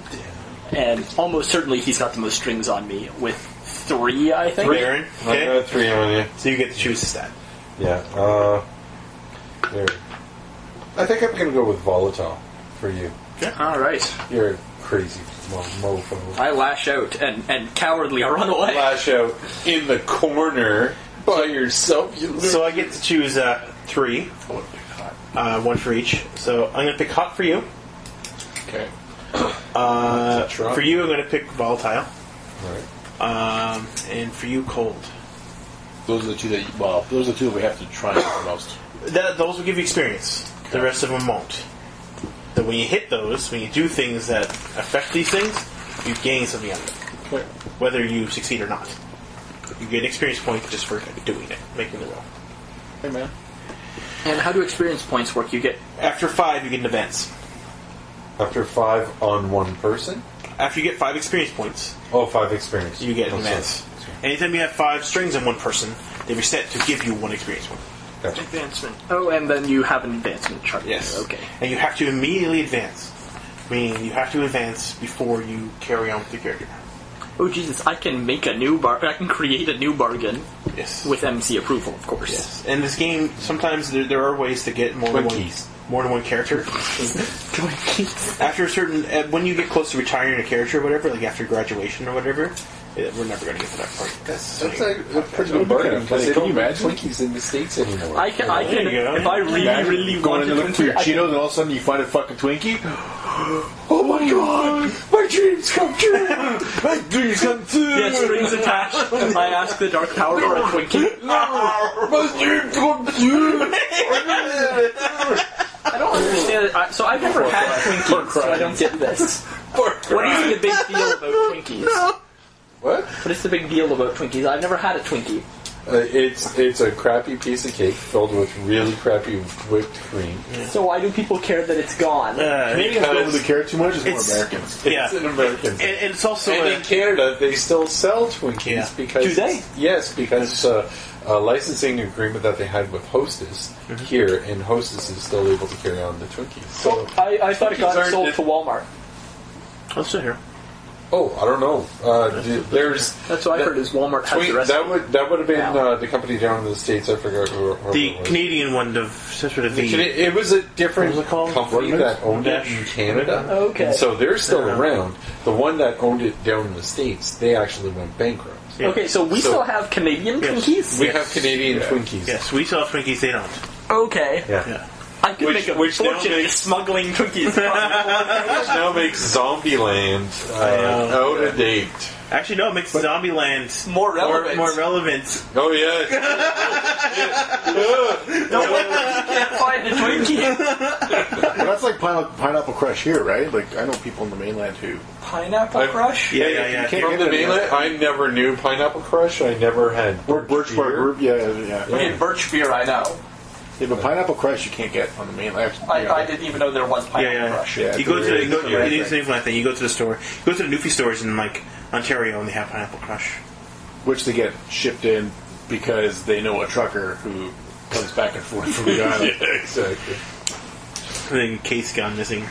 And almost certainly he's got the most strings on me with 3. I think. Aaron. I Okay. got 3 on you. So you get to choose the stat. Yeah. There. I think I'm going to go with volatile for you. All right. You're a crazy mofo. I lash out and cowardly I run away. Lash out in the corner by yourself. So I get to choose 3. 1 for each. So I'm going to pick hot for you. Okay. For you, I'm going to pick volatile. Right. And for you, cold. Those are the 2 that, those are the 2 that we have to try the most. Those will give you experience. The rest of them won't. So when you hit those, when you do things that affect these things, you gain something out of it. Okay. Whether you succeed or not. You get an experience point just for doing it, making the roll. Hey, man. And how do experience points work? You get After 5, you get an advance. After 5 on one person? After you get 5 experience points, Oh, 5 experience. you get an Oh, advance. sorry. Anytime you have 5 strings on one person, they reset to give you 1 experience point. Gotcha. advancement. Oh, and then you have an advancement chart. Yes. Okay. And you have to immediately advance. Meaning you have to advance before you carry on with the character. Oh Jesus! I can make a new I can create a new bargain Yes. with MC approval, of course. Yes. And this game, sometimes there are ways to get more than one character. After a certain, when you get close to retiring a character or whatever, like after graduation or whatever, we're never going to get to that point. That's like a pretty good bargain because they don't make Twinkies in the States anymore. I can There you go. if I really Going want in to look for your I can- Cheetos and all of a sudden you find a fucking Twinkie? Oh my god! My dreams come true! My dreams come true! Yeah, strings attached. I ask the Dark Power for a Twinkie. My dreams come true! I don't understand it. So I've never had Twinkies, so I don't get this. What is the big deal about Twinkies? What? What is the big deal about Twinkies? I've never had a Twinkie. It's a crappy piece of cake filled with really crappy whipped cream. So why do people care that it's gone? Canadians don't really care too much, it's more It's- Americans. Yeah. It's an American And, thing. and it's also And in Canada, they still sell Twinkies Yeah. because Do they? Yes, because a licensing agreement that they had with Hostess here, and Hostess is still able to carry on the Twinkies. So I thought it got Twinkies aren't sold the- to Walmart. let's sit here. Oh, I don't know. There's That's what I heard is Walmart has the rest. that would have been the company down in the States. I forgot who. The Canadian one of sort of the. It was a different What was it called? company that owned it in Canada. Okay. And so they're still around. The one that owned it down in the States, they actually went bankrupt. Yeah. Okay, so we still have Canadian Twinkies? We have Canadian Twinkies. Yes, we sell Twinkies. They don't. Okay. Yeah. I could make a which now fortune makes- smuggling Twinkies. Which now makes Zombieland out of date. Actually, no. It makes Zombieland More relevant. More relevant. Oh yeah. No wonder you can't find a Twinkie. Well, that's like Pineapple Crush here, right? Like, I know people in the mainland who... Pineapple Crush? Yeah. You can't From get the them mainland, I never knew Pineapple Crush. I never had Birch Bark beer. Group, yeah. Okay, Birch beer, I know. Yeah, but Pineapple Crush you can't get on the mainland. I didn't even know there was Pineapple Crush. Yeah, You go to the, it's a rare it's thing. the Newfoundland thing. You go to the store. You go to the Newfie stores in like Ontario, and they have Pineapple Crush. Which they get shipped in because they know a trucker who comes back and forth from the island. Yeah, exactly. The case gone missing.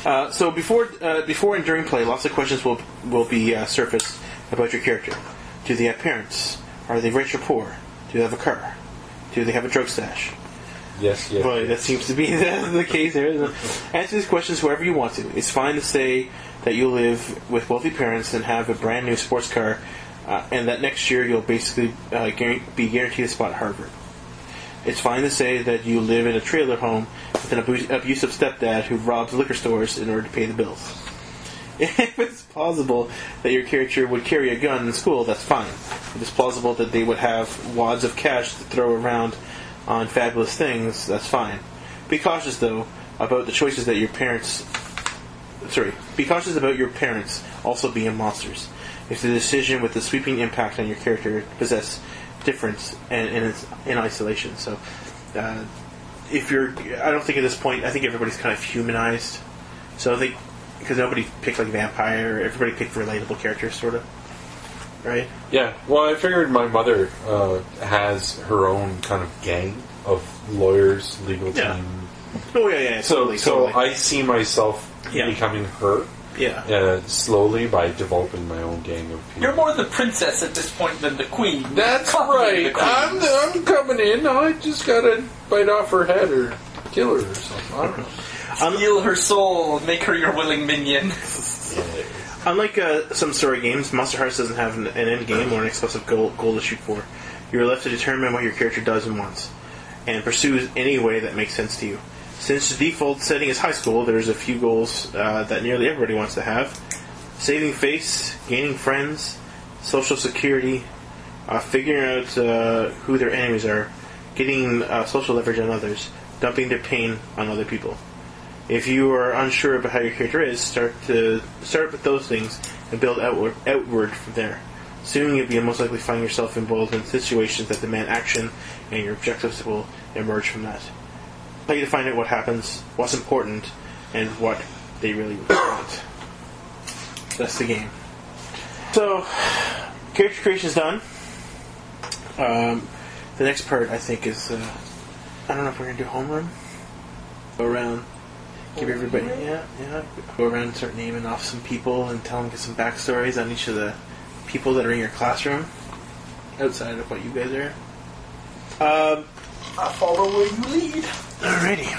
Yeah. So before and during play, lots of questions will be surfaced about your character. Do they have parents? Are they rich or poor? Do they have a car? Do they have a drug stash? Yes. But that seems to be the case there. Answer these questions however you want to. It's fine to say that you live with wealthy parents and have a brand new sports car, and that next year you'll basically be guaranteed a spot at Harvard. It's fine to say that you live in a trailer home with an abusive stepdad who robs liquor stores in order to pay the bills. If it's plausible that your character would carry a gun in school, that's fine. If it's plausible that they would have wads of cash to throw around on fabulous things, that's fine. Be cautious, though, about the choices that your parents... Be cautious about your parents also being monsters. If the decision with the sweeping impact on your character possess difference and in isolation. So, if you're... I don't think at this point... I think everybody's kind of humanized. So I think... Because nobody picked like vampire, everybody picked relatable characters, sort of, right? Yeah. Well, I figured my mother has her own kind of gang of lawyers, legal Yeah. team. Oh yeah. So Totally. I see myself Yeah. becoming her slowly by developing my own gang of people. You're more the princess at this point than the queen. That's Copying right. the queen. I'm coming in. I just gotta bite off her head or kill her or something. I don't know. Steal her soul, make her your willing minion. Unlike some story games, Monsterhearts doesn't have an end game or an exclusive goal to shoot for. You're left to determine what your character does and wants, and pursues any way that makes sense to you. Since the default setting is high school, there's a few goals that nearly everybody wants to have. Saving face, gaining friends, social security, figuring out who their enemies are, getting social leverage on others, dumping their pain on other people. If you are unsure about how your character is, start with those things and build outward from there. Soon you'll be most likely find yourself involved in situations that demand action, and your objectives will emerge from that. Tell you to find out what happens, what's important, and what they really want. That's the game. So, character creation is done. The next part, I think, is I don't know if we're gonna do homeroom. Go around. Give everybody, go around and start naming off some people and tell them some backstories on each of the people that are in your classroom, outside of what you guys are. I follow where you lead. Alrighty.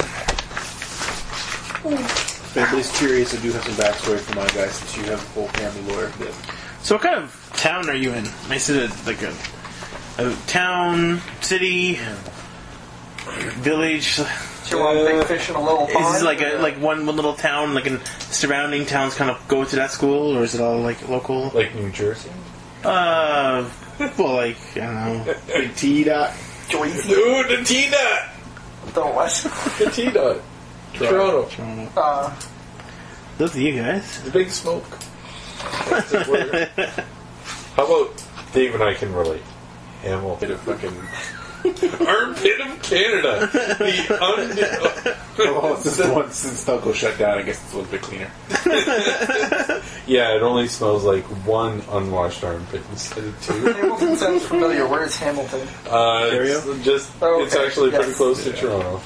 If anybody's curious, I do have some backstory for my guy since you have a full family lore. So what kind of town are you in? Is it like a town, city, village? Do you want a big fish in a little pond? Is it like one little town, like in surrounding towns kind of go to that school, or is it all like local? Like New Jersey? Well, like, I don't know. Big T-Dot. Joyce? Ooh, the T-Dot! The what? The T-Dot. Toronto. Toronto. Those are you guys. The Big Smoke. That's the word. How about Dave and I can relate? Hamill. Bit of fucking... Armpit of Canada. Since Telco shut down, I guess it's a little bit cleaner. Yeah, it only smells like one unwashed armpit instead of two. Hamilton sounds familiar. Where is Hamilton? It's actually pretty close to Toronto.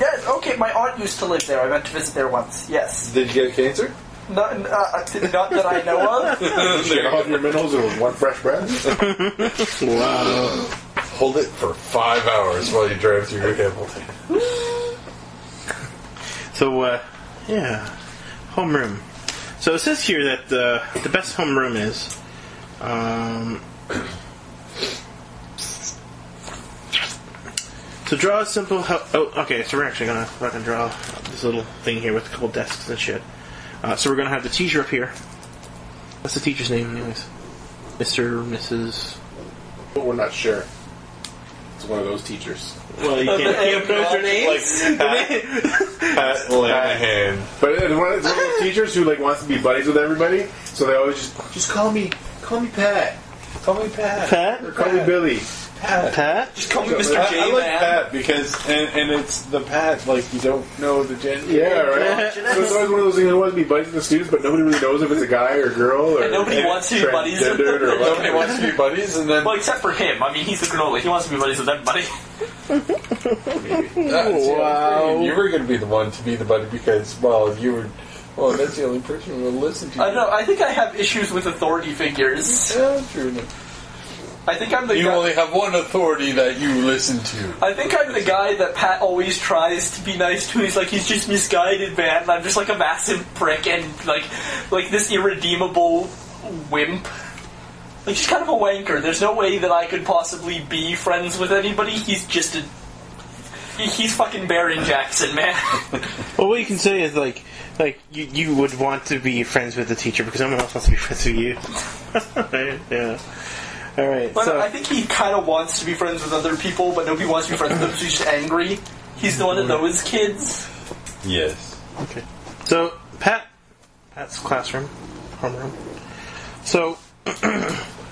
Yes, okay, my aunt used to live there. I went to visit there once. Yes. Did you get cancer? Not that I know of. Get all of your minerals with one fresh breath. Wow. Hold it for 5 hours while you drive through your Hamilton. So, yeah. Homeroom. So it says here that the best homeroom is... So draw a simple... okay, so we're actually going to fucking draw this little thing here with a couple desks and shit. So we're going to have the teacher up here. What's the teacher's name, anyways? Mr., Mrs... But we're not sure. It's one of those teachers. Well, you can't pronounce their names. Pat Lanahan. But it's one of those teachers who like wants to be buddies with everybody, so they always just call me Pat. Call me Pat. Pat? Or call me Billy. Pat? Just call me Mr. J, I like man. Pat because, and it's the Pat, like you don't know the gender. Yeah, right. So it's always one of those things who wants to be buddies with the students, but nobody really knows if it's a guy or a girl or And nobody wants to be buddies with them. transgendered or what. Nobody wants to be buddies, and then Well, except for him. I mean, he's the granola. He wants to be buddies with everybody. Wow. You were going to be the one to be the buddy because, well, you were. Well, that's the only person who will listen to you. I know. I think I have issues with authority figures. Yeah, true enough. I think I'm the You guy. only have one authority that you listen to. I think I'm the guy that Pat always tries to be nice to. He's like, he's just misguided, man. And I'm just like a massive prick and like this irredeemable wimp. Like, he's kind of a wanker. There's no way that I could possibly be friends with anybody. He's just a... He's fucking Baron Jackson, man. Well, what you can say is, like you would want to be friends with the teacher because someone else wants to be friends with you. Yeah. Alright, But so... I think he kind of wants to be friends with other people, but nobody wants to be friends with him, so he's just angry. He's one of those kids. Yes. Okay. So, Pat's classroom, homeroom. So,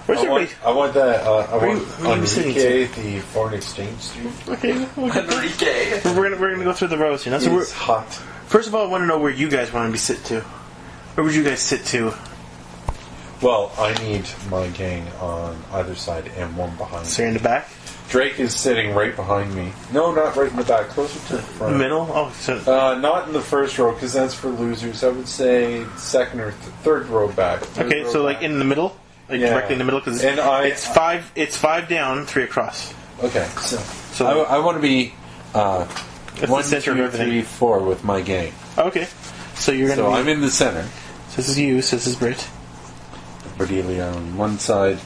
where's everybody? I want that. I Where want you- where you sitting Enrique, the foreign exchange student. Okay, Enrique. we're gonna go through the rows here. Now, so It's hot. first of all, I want to know where you guys want to be sit to. Where would you guys sit to? Well, I need my gang on either side and one behind So me. you're in the back, Drake is sitting right behind me. No, not right in the back, closer to the the front. middle. Oh, so Not in the first row, because that's for losers. I would say second or third row back. Third okay. row So like back. in the middle, like Yeah. directly in the middle, because And it's five down, 3 across. Okay, so So I want to be that's 1, the center 2, of everything. 3, 4 with my gang. Okay, so you're gonna. So be, I'm in the center. So this is you. So this is Britt. Cordelia on one side,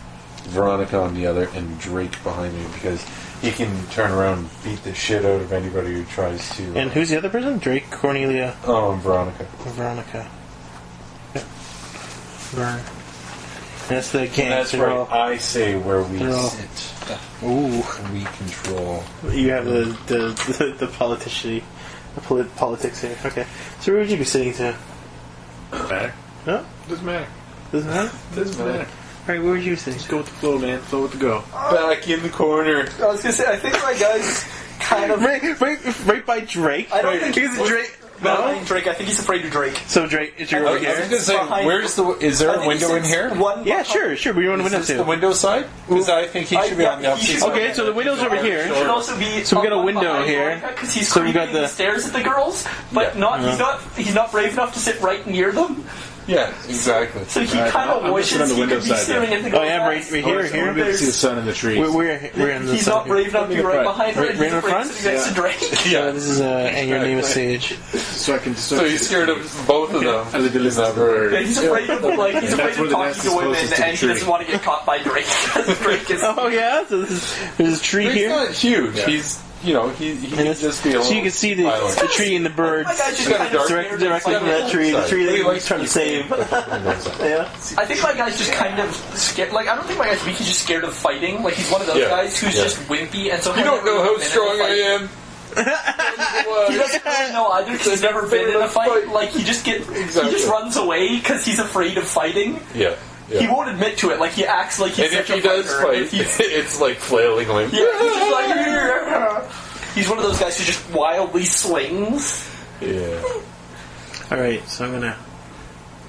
Veronica on the other, and Drake behind me because he can turn around and beat the shit out of anybody who tries to. And who's the other person? Drake, Cornelia, Veronica. Veronica. Yeah. Vern. And that's the gang. And that's They're right. all- I say where we they're all- sit. Ooh. We control. You have the politician, politics here. Okay. So where would you be sitting to? Matter. No? Doesn't matter. Doesn't matter? Doesn't matter. Alright, where would you be sitting? Just go with the flow, man. Flow with the go. Back in the corner. I was gonna say, I think my guy's kind of... Right by Drake? I don't think Because Drake... No, Drake. I think he's afraid of Drake. So Drake, is your I over was I was here? going to say, Behind- where's the? Is there I a think window he in sits here? One Yeah, behind- sure. We want a window Is this too. the window side? Because I think he should be on the he opposite should- side. Okay, so the window's over He here. should also be. So we got a up window behind here. Veronica, 'cause he's So we got creeping the- stares at the girls, but Yeah. he's not brave enough to sit right near them. Yeah, exactly. So he Right, kind of I'm wishes just on the he window could be side staring then. at the girls. Oh, yeah, right I here, want to be able to see the sun in the trees. We're in the He's sun not here. brave enough to be right behind her. Right- and right he's in afraid front? of sitting next to Drake. Yeah. This is and your name is Sage. So I can. So he's scared of both of them. As a delivery. Yeah, he's afraid of afraid that's of where the talking nest to is women, closest to the and he tree. doesn't want to get caught by Drake. Because Drake is. Oh yeah, so there's a tree He's here. not huge. Yeah. He's, he And can it's- just be a little so you can see the violent. tree and the birds My guy's just He's got a kind of dark- scared directly of from that fighting. tree. The tree But he that likes he's trying to save. Yeah. I think my guy's just kind of scared. Like, I don't think my guy's weak. He's just scared of fighting. Like, he's one of those Yeah. guys who's Yeah. just wimpy, and so You don't know how strong I am. He doesn't really know either because he's never been in a fight. Like, he just runs away because he's afraid of fighting. Yeah. He won't admit to it. Like, he acts like he's And if such he a does fighter. fight, If he's- it's like flailing limb. yeah, he's just like. He's one of those guys who just wildly swings. Yeah. Alright, so I'm gonna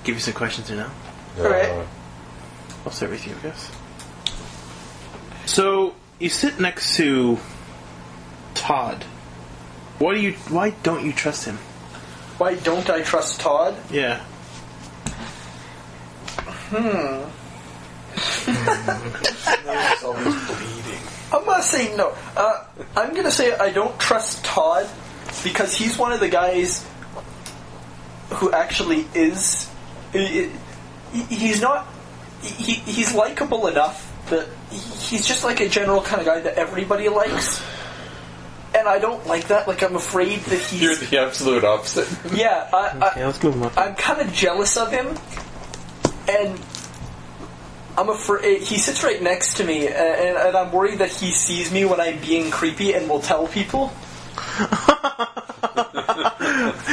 give you some questions here now. Alright. I'll start with you, I guess. So, you sit next to Todd. Why don't you trust him? Why don't I trust Todd? Yeah. It's always bleeding. I'm gonna say no. I'm gonna say I don't trust Todd because he's one of the guys who actually is. He's not. He's likable enough that he's just like a general kind of guy that everybody likes. And I don't like that. Like, I'm afraid that he's... You're the absolute opposite. Yeah, Okay, let's move on. I'm kind of jealous of him. And I'm afraid... He sits right next to me, and I'm worried that he sees me when I'm being creepy and will tell people.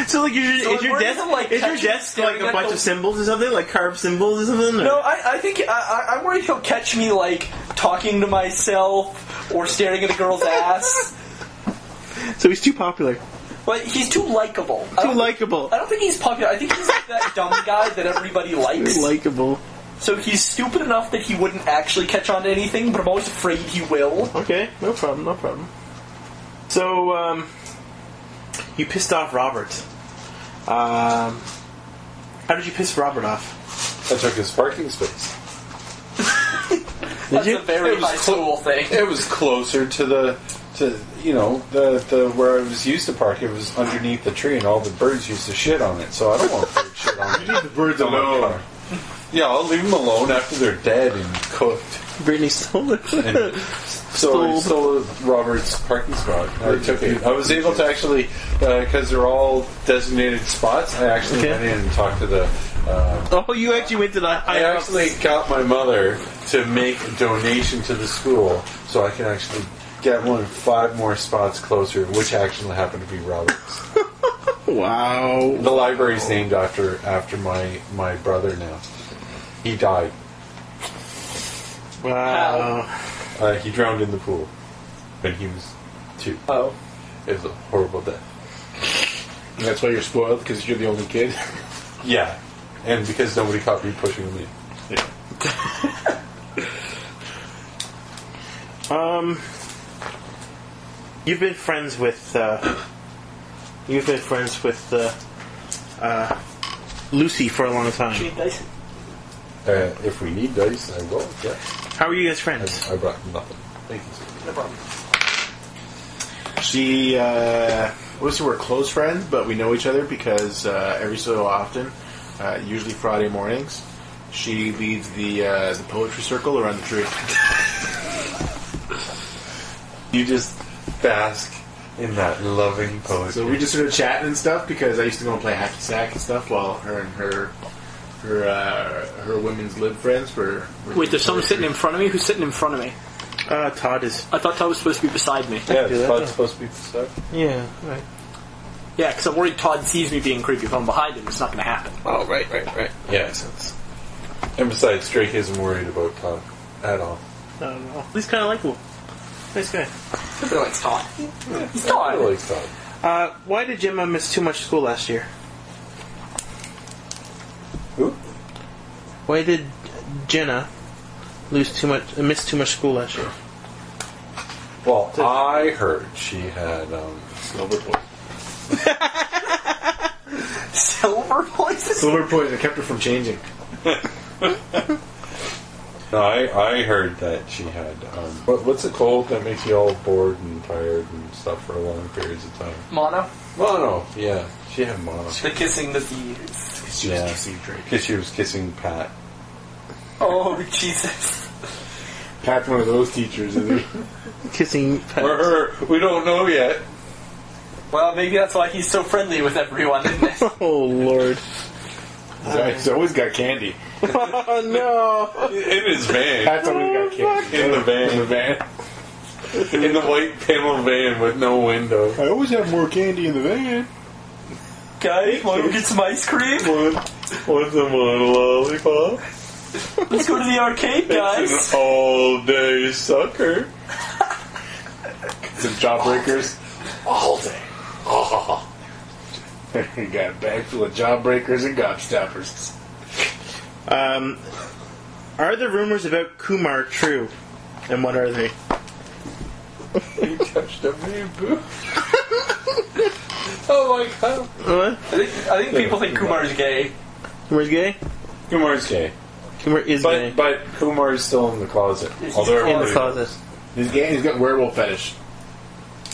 So, like, is your desk like a bunch of symbols or something? Like carved symbols or something? Or? No, I think... I'm worried he'll catch me, like, talking to myself or staring at a girl's ass. So he's too popular. But he's too likable. Too likable. I don't think he's popular. I think he's like that dumb guy that everybody likes. Too likable. So he's stupid enough that he wouldn't actually catch on to anything, but I'm always afraid he will. Okay, no problem, no problem. So, you pissed off Robert. How did you piss Robert off? I took his parking space. That's a very high school thing. It was closer to the where I was used to park. It was underneath the tree, and all the birds used to shit on it. So I don't want bird shit on it. You leave the birds alone. Yeah, I'll leave them alone after they're dead and cooked. Brittany stole it. So I stole Robert's parking spot. I took it. I was able to actually, because they're all designated spots, I actually went in and talked to the... you actually went to the... I actually got my mother to make a donation to the school so I can actually get 5 more spots closer, which actually happened to be Robert's. Wow. The library's named after my brother now. He died. Wow. He drowned in the pool when he was 2. Oh. It was a horrible death. And that's why you're spoiled, because you're the only kid? Yeah. And because nobody caught me pushing him in. Yeah. You've been friends with Lucy for a long time. If we need dice, I will. Yeah. How are you guys friends? I brought nothing. Thank you, sir. No problem. She, we're close friends, but we know each other because every so often, usually Friday mornings, she leads the poetry circle around the tree. You just bask in that loving poetry. So we just sort of chatting and stuff because I used to go and play hacky sack and stuff while her and her women's lib friends were Wait, there's someone sitting in front of me? Who's sitting in front of me? Todd is... I thought Todd was supposed to be beside me. Yeah, Todd's supposed to be beside. Yeah, right. Yeah, because I'm worried Todd sees me being creepy. If I'm behind him, it's not going to happen. Oh, right. Yeah. Makes sense. And besides, Drake isn't worried about Todd at all. No. He's kind of likable. Nice guy. Everybody likes Todd. He's I Todd. like Todd. Why did Gemma miss too much school last year? Who? Why did Jenna miss too much school last year? Well, I heard she had silver poison. Silver poison? Silver poison kept her from changing. No, I heard that she had what's it called that makes you all bored and tired and stuff for long periods of time? Mono? Mono, yeah. She had mono. The kissing the bees. She was kissing Drake. Because she was kissing Pat. Oh, Jesus. Pat's one of those teachers, isn't he? Kissing pets. Or her. We don't know yet. Well, maybe that's why he's so friendly with everyone, isn't it? Oh, Lord. He's always got candy. Oh, no. In his van. Pat's always got candy. In the van. In the van. In the white panel van with no window. I always have more candy in the van. Guys, want to get some ice cream? What's a lollipop? Let's go to the arcade, guys. It's an all-day sucker. Some jawbreakers. All day. Oh. You got a bag full of jawbreakers and gobstoppers. Are the rumors about Kumar true? And what are they? You touched a me, boo. Oh my god. What? I think people think Kumar's gay. Kumar's gay? Kumar's gay. Kumar is gay. But Kumar is still in the closet. He's Although In the closet. He's gay. He's got werewolf fetish.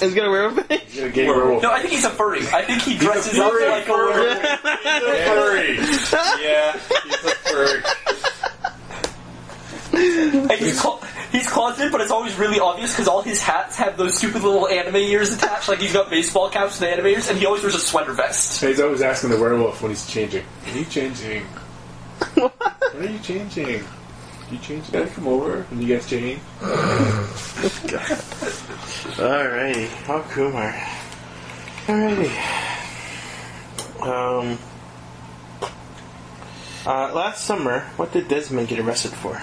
Is he gonna wear a face? He's got a gay werewolf. No, I think he's a furry. I think he dresses up furry, like a werewolf. Furry. Yeah, he's a furry. And he's closeted, but it's always really obvious because all his hats have those stupid little anime ears attached. Like he's got baseball caps with anime ears, and he always wears a sweater vest. He's always asking the werewolf when he's changing. Are you changing? What are you changing? You change? Gotta come over when you guys change. Alrighty. Oh, Kumar. Alrighty. Last summer, what did Desmond get arrested for?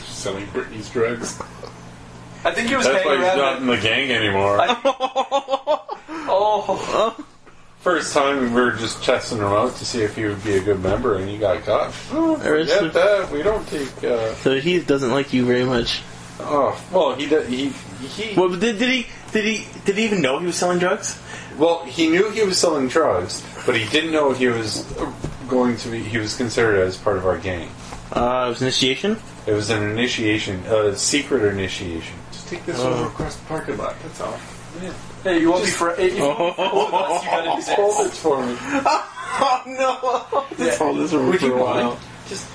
Selling Britney's drugs. I think he was That's why hanging he's around. not in the gang anymore. Oh, First time we were just testing him out to see if he would be a good member, and he got caught. Oh, forget Arrested. that. We don't take. So he doesn't like you very much. Oh, well, he did. He Well, did he even know he was selling drugs? Well, he knew he was selling drugs, but he didn't know he was going to be. He was considered as part of our gang. It was initiation. It was an initiation, a secret initiation. Just take this over across the parking lot. That's all. Yeah. hey, you want me for? If you want me for both of us, you gotta do Hold this. it for me. Oh no! Yeah. Hold this for Would you a while. mind? Just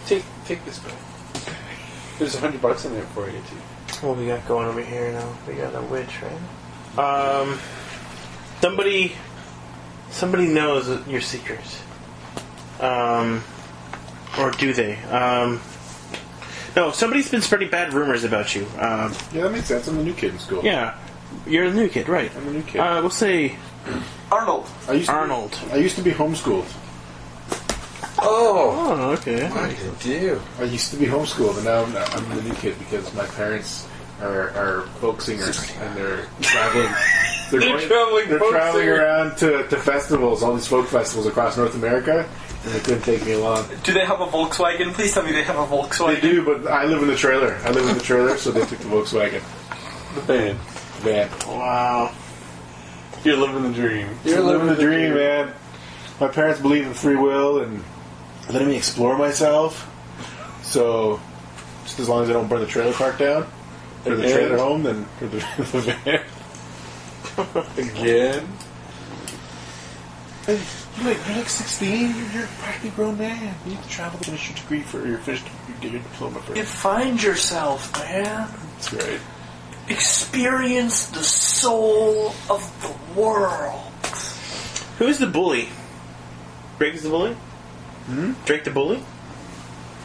take this back. There's $100 in there for you too. What we got going over here now? We got a witch, right? Somebody knows your secret. Or do they? No, somebody's been spreading bad rumors about you. Yeah, that makes sense. I'm the new kid in school. Yeah, you're the new kid, right? I'm the new kid. We'll say Arnold. I used to Arnold. I used to be homeschooled. Oh, Oh, okay. what did you do? I used to be homeschooled, and now I'm the new kid because my parents are folk singers, and they're traveling. They're traveling around to festivals, all these folk festivals across North America, and they couldn't take me along. Do they have a Volkswagen? Please tell me they have a Volkswagen. They do, but I live in the trailer. So they took the Volkswagen The band. van. Wow. You're living the dream. You're living the dream, man. My parents believe in free will and letting me explore myself. So, just as long as I don't burn the trailer park down, or the trailer home, then or the van. Again? Hey, you're like 16. You're a practically grown man. You need to travel to finish your degree get your diploma first. You find yourself, man. That's right. Experience the soul of the world. Who's the bully? Drake is the bully? Drake the bully?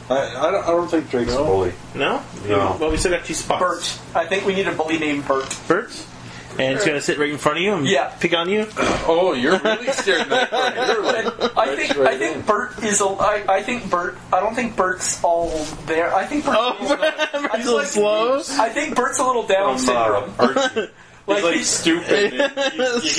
I don't think Drake's a bully. No? No. Well, we still got two spots. Bert. I think we need a bully named Bert. Bert? And it's gonna sit right in front of you and Yeah. pick on you? Oh, you're really scared that far. I think Bert is. I think Bert. I don't think Bert's all there. I think Bert's. Bert's a little slow? I think Bert's a little Down syndrome. He's like stupid. You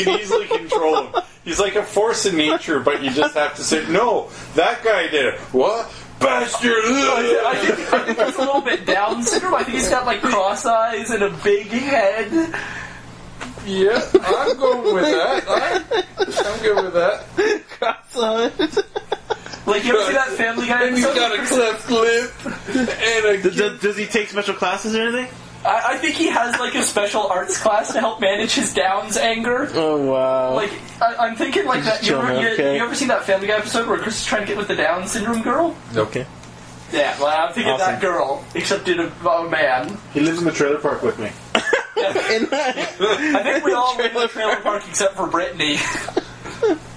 can easily control him. He's like a force in nature, but you just have to say, no, that guy did it. What? Bastard! I think he's a little bit Down syndrome. I think he's got like cross eyes and a big head. Yeah, I'm going with that. I'm good with that. Like, you ever see that Family Guy And he's episode? got a cleft lip. And a Does he take special classes or anything? I think he has like a special arts class to help manage his Down's anger. Oh, wow. Like, I'm thinking like that. You ever seen that Family Guy episode where Chris is trying to get with the Down syndrome girl? Okay. Yeah, well, I'm thinking Awesome. that girl, except in a man. He lives in the trailer park with me. I think we all live in the trailer park except for Brittany.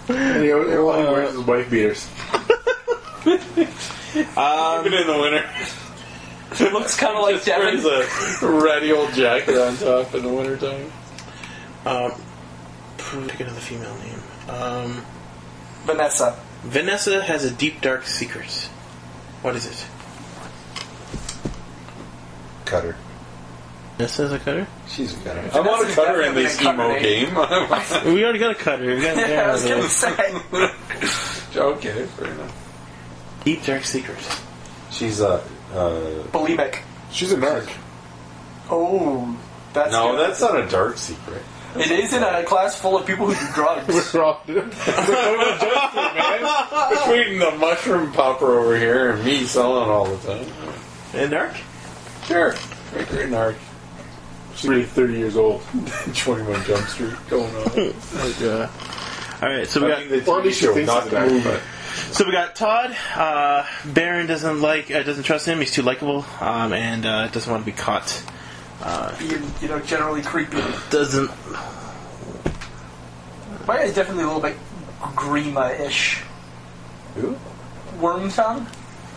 And he only wears his wife beaters. even in the winter. It looks kind of like Devin. Wears a ratty old jacket on top in the wintertime. Pick another female name. Vanessa. Vanessa has a deep, dark secret. What is it? Cutter. Vanessa has a cutter? She's a cutter. I want a cutter in this emo game. We already got a cutter. We got I was gonna say. Okay, fair enough. Deep, dark secret. She's Bulimic. She's a narc. Oh, that's no, good. that's not a dark secret. It is in a class full of people who do drugs. We're all doing. We're all adjusted, man. Between the mushroom popper over here and me selling all the time. And Narc? Sure. Great narc. She's really 30 years old. 21 Jump Street going on. Alright, so we got... Or at least she thinks not it's the that, movie. but- So we got Todd. Baron doesn't trust him. He's too likable, and doesn't want to be caught. Being, generally creepy. Doesn't. My guy's definitely a little bit Grima-ish. Who? Wormtongue?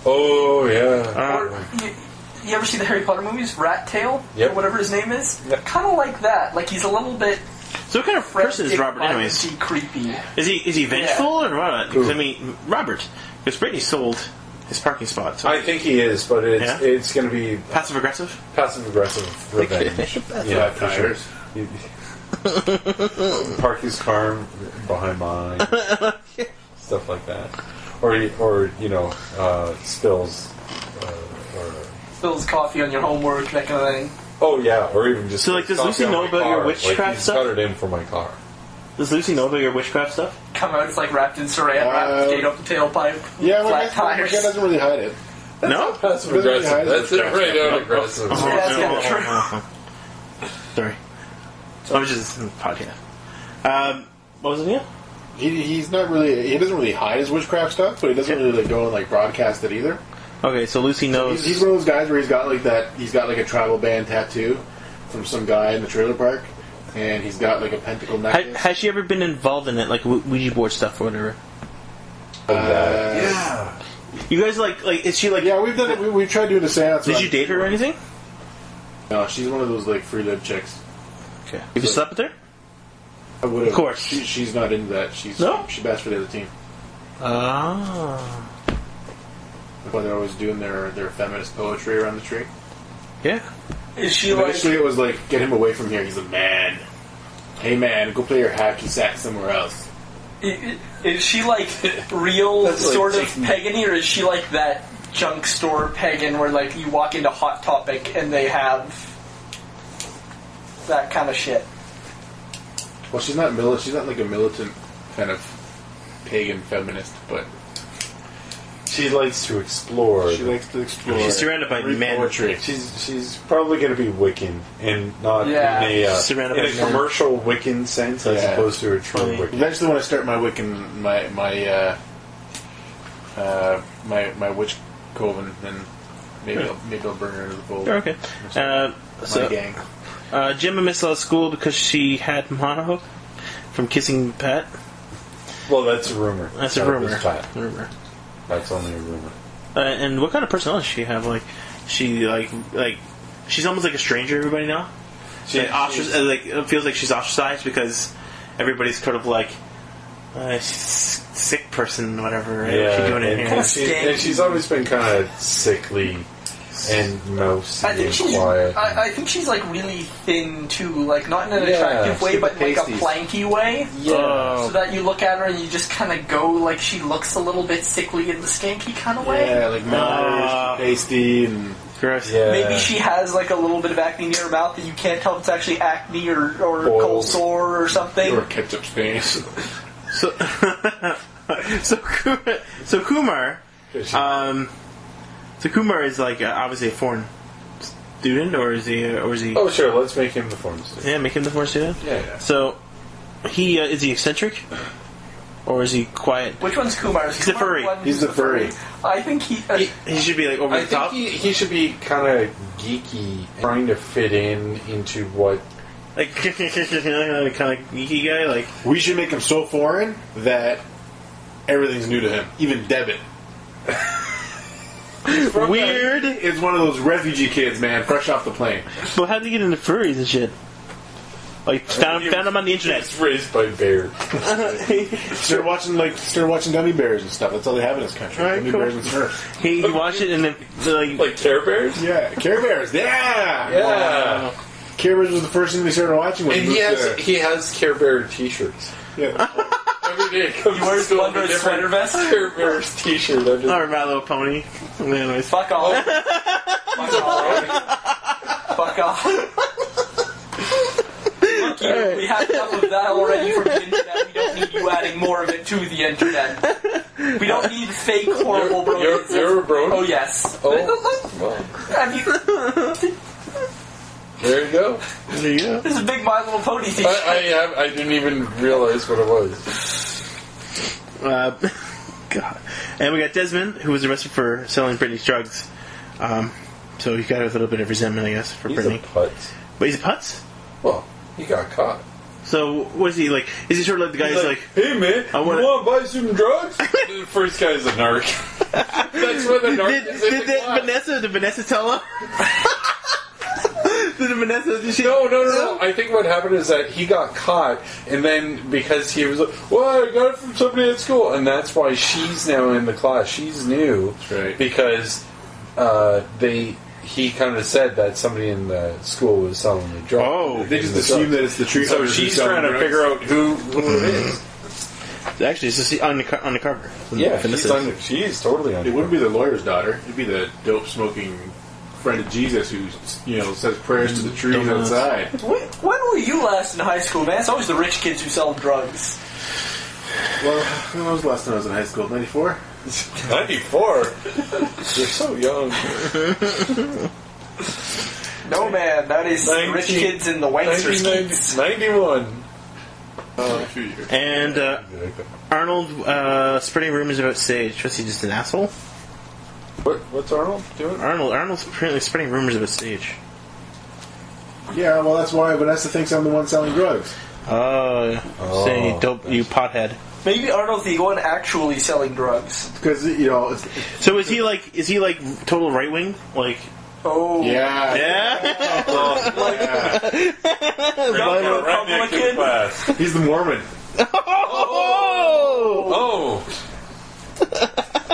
Oh, yeah. Or, you ever see the Harry Potter movies? Rat Tail? Yep. Or whatever his name is? Yep. Kind of like that. Like, he's a little bit... So what kind of person is Robert, anyways? Creepy. Is he vengeful or what? Because, I mean, Robert. Because Brittany sold his parking spot. So. I think he is, but it's going to be Passive aggressive. passive-aggressive revenge. Yeah, for sure. Park his car behind mine. Stuff like that. Or spills... Spills coffee on your homework, that kind of thing. Oh, yeah, or even just... So, like, does coffee Lucy on know my about your car. witchcraft like, he's stuff? got it in for my car. Does Lucy know about your witchcraft stuff? Come out, it's like wrapped in saran wrap, skate up the tailpipe, Yeah, my flat guy tires. doesn't really hide it. No? Passive-aggressive. That's it right out aggressive. Yeah, that's kind of true. Sorry. I was just in the podcast. What was it again? He's not really. He doesn't really hide his witchcraft stuff, but he doesn't really go and like broadcast it either. Okay, so Lucy knows. He's one of those guys where he's got like that. He's got like a tribal band tattoo from some guy in the trailer park, and he's got like a pentacle necklace. Has she ever been involved in it, like Ouija board stuff or whatever? Yeah. You guys like is she like? Yeah, we've done it. We've tried doing a seance. Did you date her or anything? No, she's one of those like free lib chicks. Okay. Have you slept with her? I would have. Of course. She's not into that. She's best for the other team. Ah. That's why they're always doing their feminist poetry around the tree. Yeah. Is she And like... initially it was like, get him away from here. He's a man. Hey man, go play your hacky sack somewhere else. Is she like real That's like sort of taking- pagany, or is she like that junk store pagan where like you walk into Hot Topic and they have that kind of shit? Well, she's not like a militant kind of pagan feminist, but She likes to explore. she likes to explore. She's surrounded by read men. poetry. She's probably going to be Wiccan, and not Yeah. in a, Surrounded in by a men. commercial Wiccan sense, as Yeah. opposed to a true Funny. Wiccan. Eventually, when I start my Wiccan, my witch coven, then maybe I'll bring her into the fold. Okay. My So gang. Gemma missed out of school because she had mono from kissing Pat. Well, that's a rumor. That's a That rumor. was Pat. Rumor. That's only a rumor. And what kind of personality does she have? Like, she like she's almost like a stranger to everybody now. It feels like she's ostracized because everybody's kind of like sick person, whatever. Right? What's she doing in here? and she's always been kind of sickly and mousy I think and she's. quiet. I think she's like really thin too, like not in an Yeah, attractive way, she's but like a pasties. planky way. Oh. So that you look at her and you just kind of go like she looks a little bit sickly in the skanky kind of way. Yeah, like malnourished, pasty, and Gross. Yeah. Maybe she has like a little bit of acne near her mouth and you can't tell if it's actually acne or cold Boils. sore or something. or ketchup stains. So Kumar. So Kumar is like obviously a foreign student, or is he? Oh, sure. Let's make him the foreign student. Yeah, make him the foreign student. Yeah. So he is he eccentric, or is he quiet? Which one's Kumar? Is He's a Kumar furry. one He's who's the furry. I think he. He should be like over I the top, think he should be kind of geeky, trying to fit into what. like kind of geeky guy. Like We should make him so foreign that everything's new to him, even debit. weird. It's one of those refugee kids, man, fresh off the plane. But how did he get into furries and shit? Like found him on the internet. It's raised by bears. Started watching gummy bears and stuff. That's all they have in this country. Alright, Gummy cool. bears and surf. He watched it and then like Like Care Bears? Yeah, Care Bears. Yeah, Yeah. Care Bears was the first thing we started watching. When And we he moved he has Care Bear t-shirts. yeah. Every day he comes He wears to one under a his different sweater vest? Care Bears t-shirt. Under or My Little Pony. Anyways. Fuck off. Fuck off. Fuck off. Fuck you. We have enough of that already from the internet. We don't need you adding more of it to the internet. We don't need fake, horrible Brogans. You're a Brogan? Oh, yes. Oh, well, Have you... there you go. There you go. This is a big My Little Pony t-shirt. I didn't even realize what it was. God. And we got Desmond, who was arrested for selling Brittany's drugs. So he got a little bit of resentment, I guess, for He's Brittany. a putz. But he's a putz? Well, he got caught. So what is he like? Is he sort of like the guy who's like, hey man, I wanna- you want to buy some drugs? The first guy's a narc. That's what the narc is in the class. Did Vanessa tell him? Did Vanessa? Did she? No. I think what happened is that he got caught, and then because he was like, well, I got it from somebody at school, and that's why she's now in the class. She's new. That's right. Because he kind of said that somebody in the school was selling the drugs. Oh. They just assume that it's the tree So hunters who she's sell trying to drugs. figure out who it is. Actually, it's just on the cover. Yeah, Vanessa. she's totally on It wouldn't be the lawyer's daughter. It'd be the dope-smoking friend of Jesus who, says prayers to the trees Dumbass. outside. When were you last in high school, man? It's always the rich kids who sell drugs. Well, when was the last time I was in high school? 94? 94? You're so young. No, man. That is rich kids in the wanksters. 91. Oh, a few years. And Arnold spreading rumors about Sage. Was he just an asshole? What's Arnold doing? Arnold's apparently spreading rumors about Sage. Yeah, well, that's why Vanessa thinks I'm the one selling drugs. Saying you dope, you pothead. Maybe Arnold's the one actually selling drugs. Because, So is he like total right wing? Like, Oh. yeah. yeah? Republican. Class. He's the Mormon. Oh!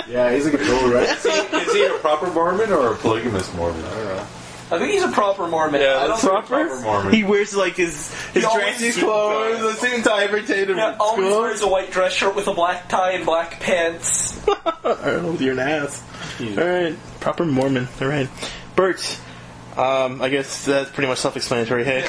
Yeah, he's like a total right. Is he a proper Mormon or a polygamous Mormon? I don't know. I think he's a proper Mormon. Yeah, I don't that's think proper Mormon. He wears like his always dressy suit clothes, the suit and tie every day to Yeah, always school. wears a white dress shirt with a black tie and black pants. Arnold, you're an ass. Alright, proper Mormon. Alright. Bert, I guess that's pretty much self-explanatory. Hey,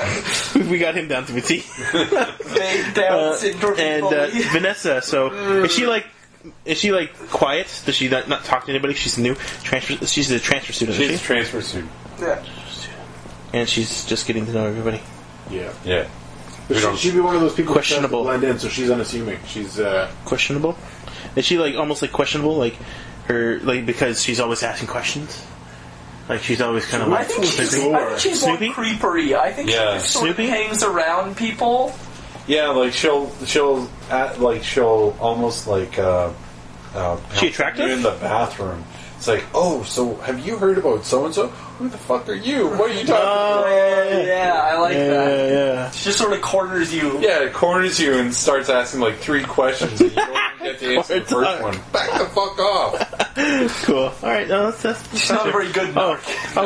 we got him down to a T. They Down syndrome And bully. Vanessa, so is she like quiet? Does she not talk to anybody? She's new transfer. She's a transfer student. She's a Isn't she? transfer student. Yeah. And she's just getting to know everybody. Yeah. Yeah. But she'd be one of those people Questionable. who tries to blend in, so she's unassuming. She's, Questionable. Is she like almost like questionable, like her because she's always asking questions? Like she's always kind of I like think she's Snoopy? more creepery. I think she just sort of Snoopy? hangs around people. Yeah, like she'll almost like She attractive? you in the bathroom. It's like, oh, so have you heard about so and so? Who the fuck are you? What are you talking about? Yeah, I like that. Yeah. She just sort of corners you. Yeah, it corners you and starts asking like 3 questions and you don't even get to answer the first one. Back the fuck off. Cool. All right. No, that's She's not very good. Oh,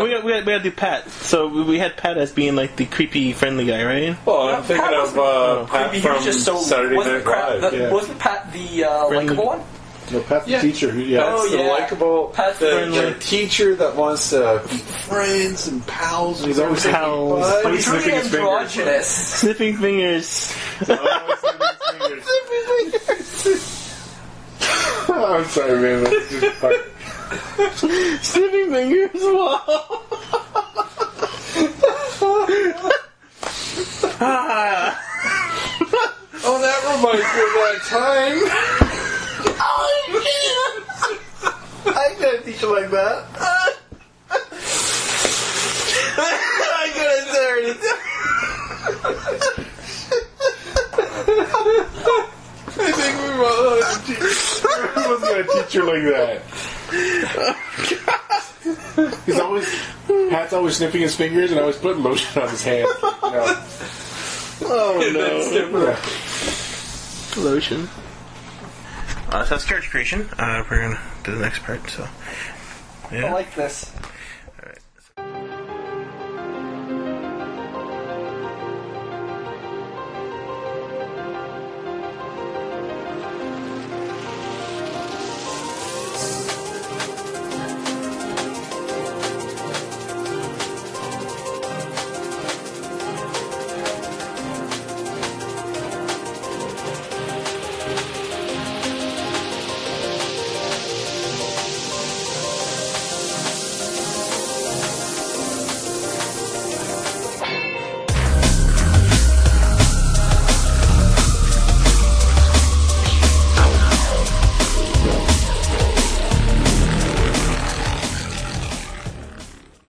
we got to do Pat. So we had Pat as being like the creepy, friendly guy, right? Well, I'm thinking Pat of Pat Maybe he from was just so. Saturday Night Live. Yeah. Wasn't Pat the likable one? no, Pat's the Yeah. teacher who, yeah. Oh, The yeah. likable, Pat's the friendly. teacher that wants to be friends and pals. And He's always Pals. But But he's really sniffing his fingers. androgynous. Sniffing fingers. Oh, I'm sorry, man. That's just fuck. Sniffing fingers. Wow. Oh, that reminds me of that time. I couldn't teach you like that. I couldn't say I think we wasn't going to teach her like that. Pat's always sniffing his fingers and always putting lotion on his hands. Oh no. Yeah. Lotion. So that's character creation. We're gonna do the next part. So, I yeah. like this.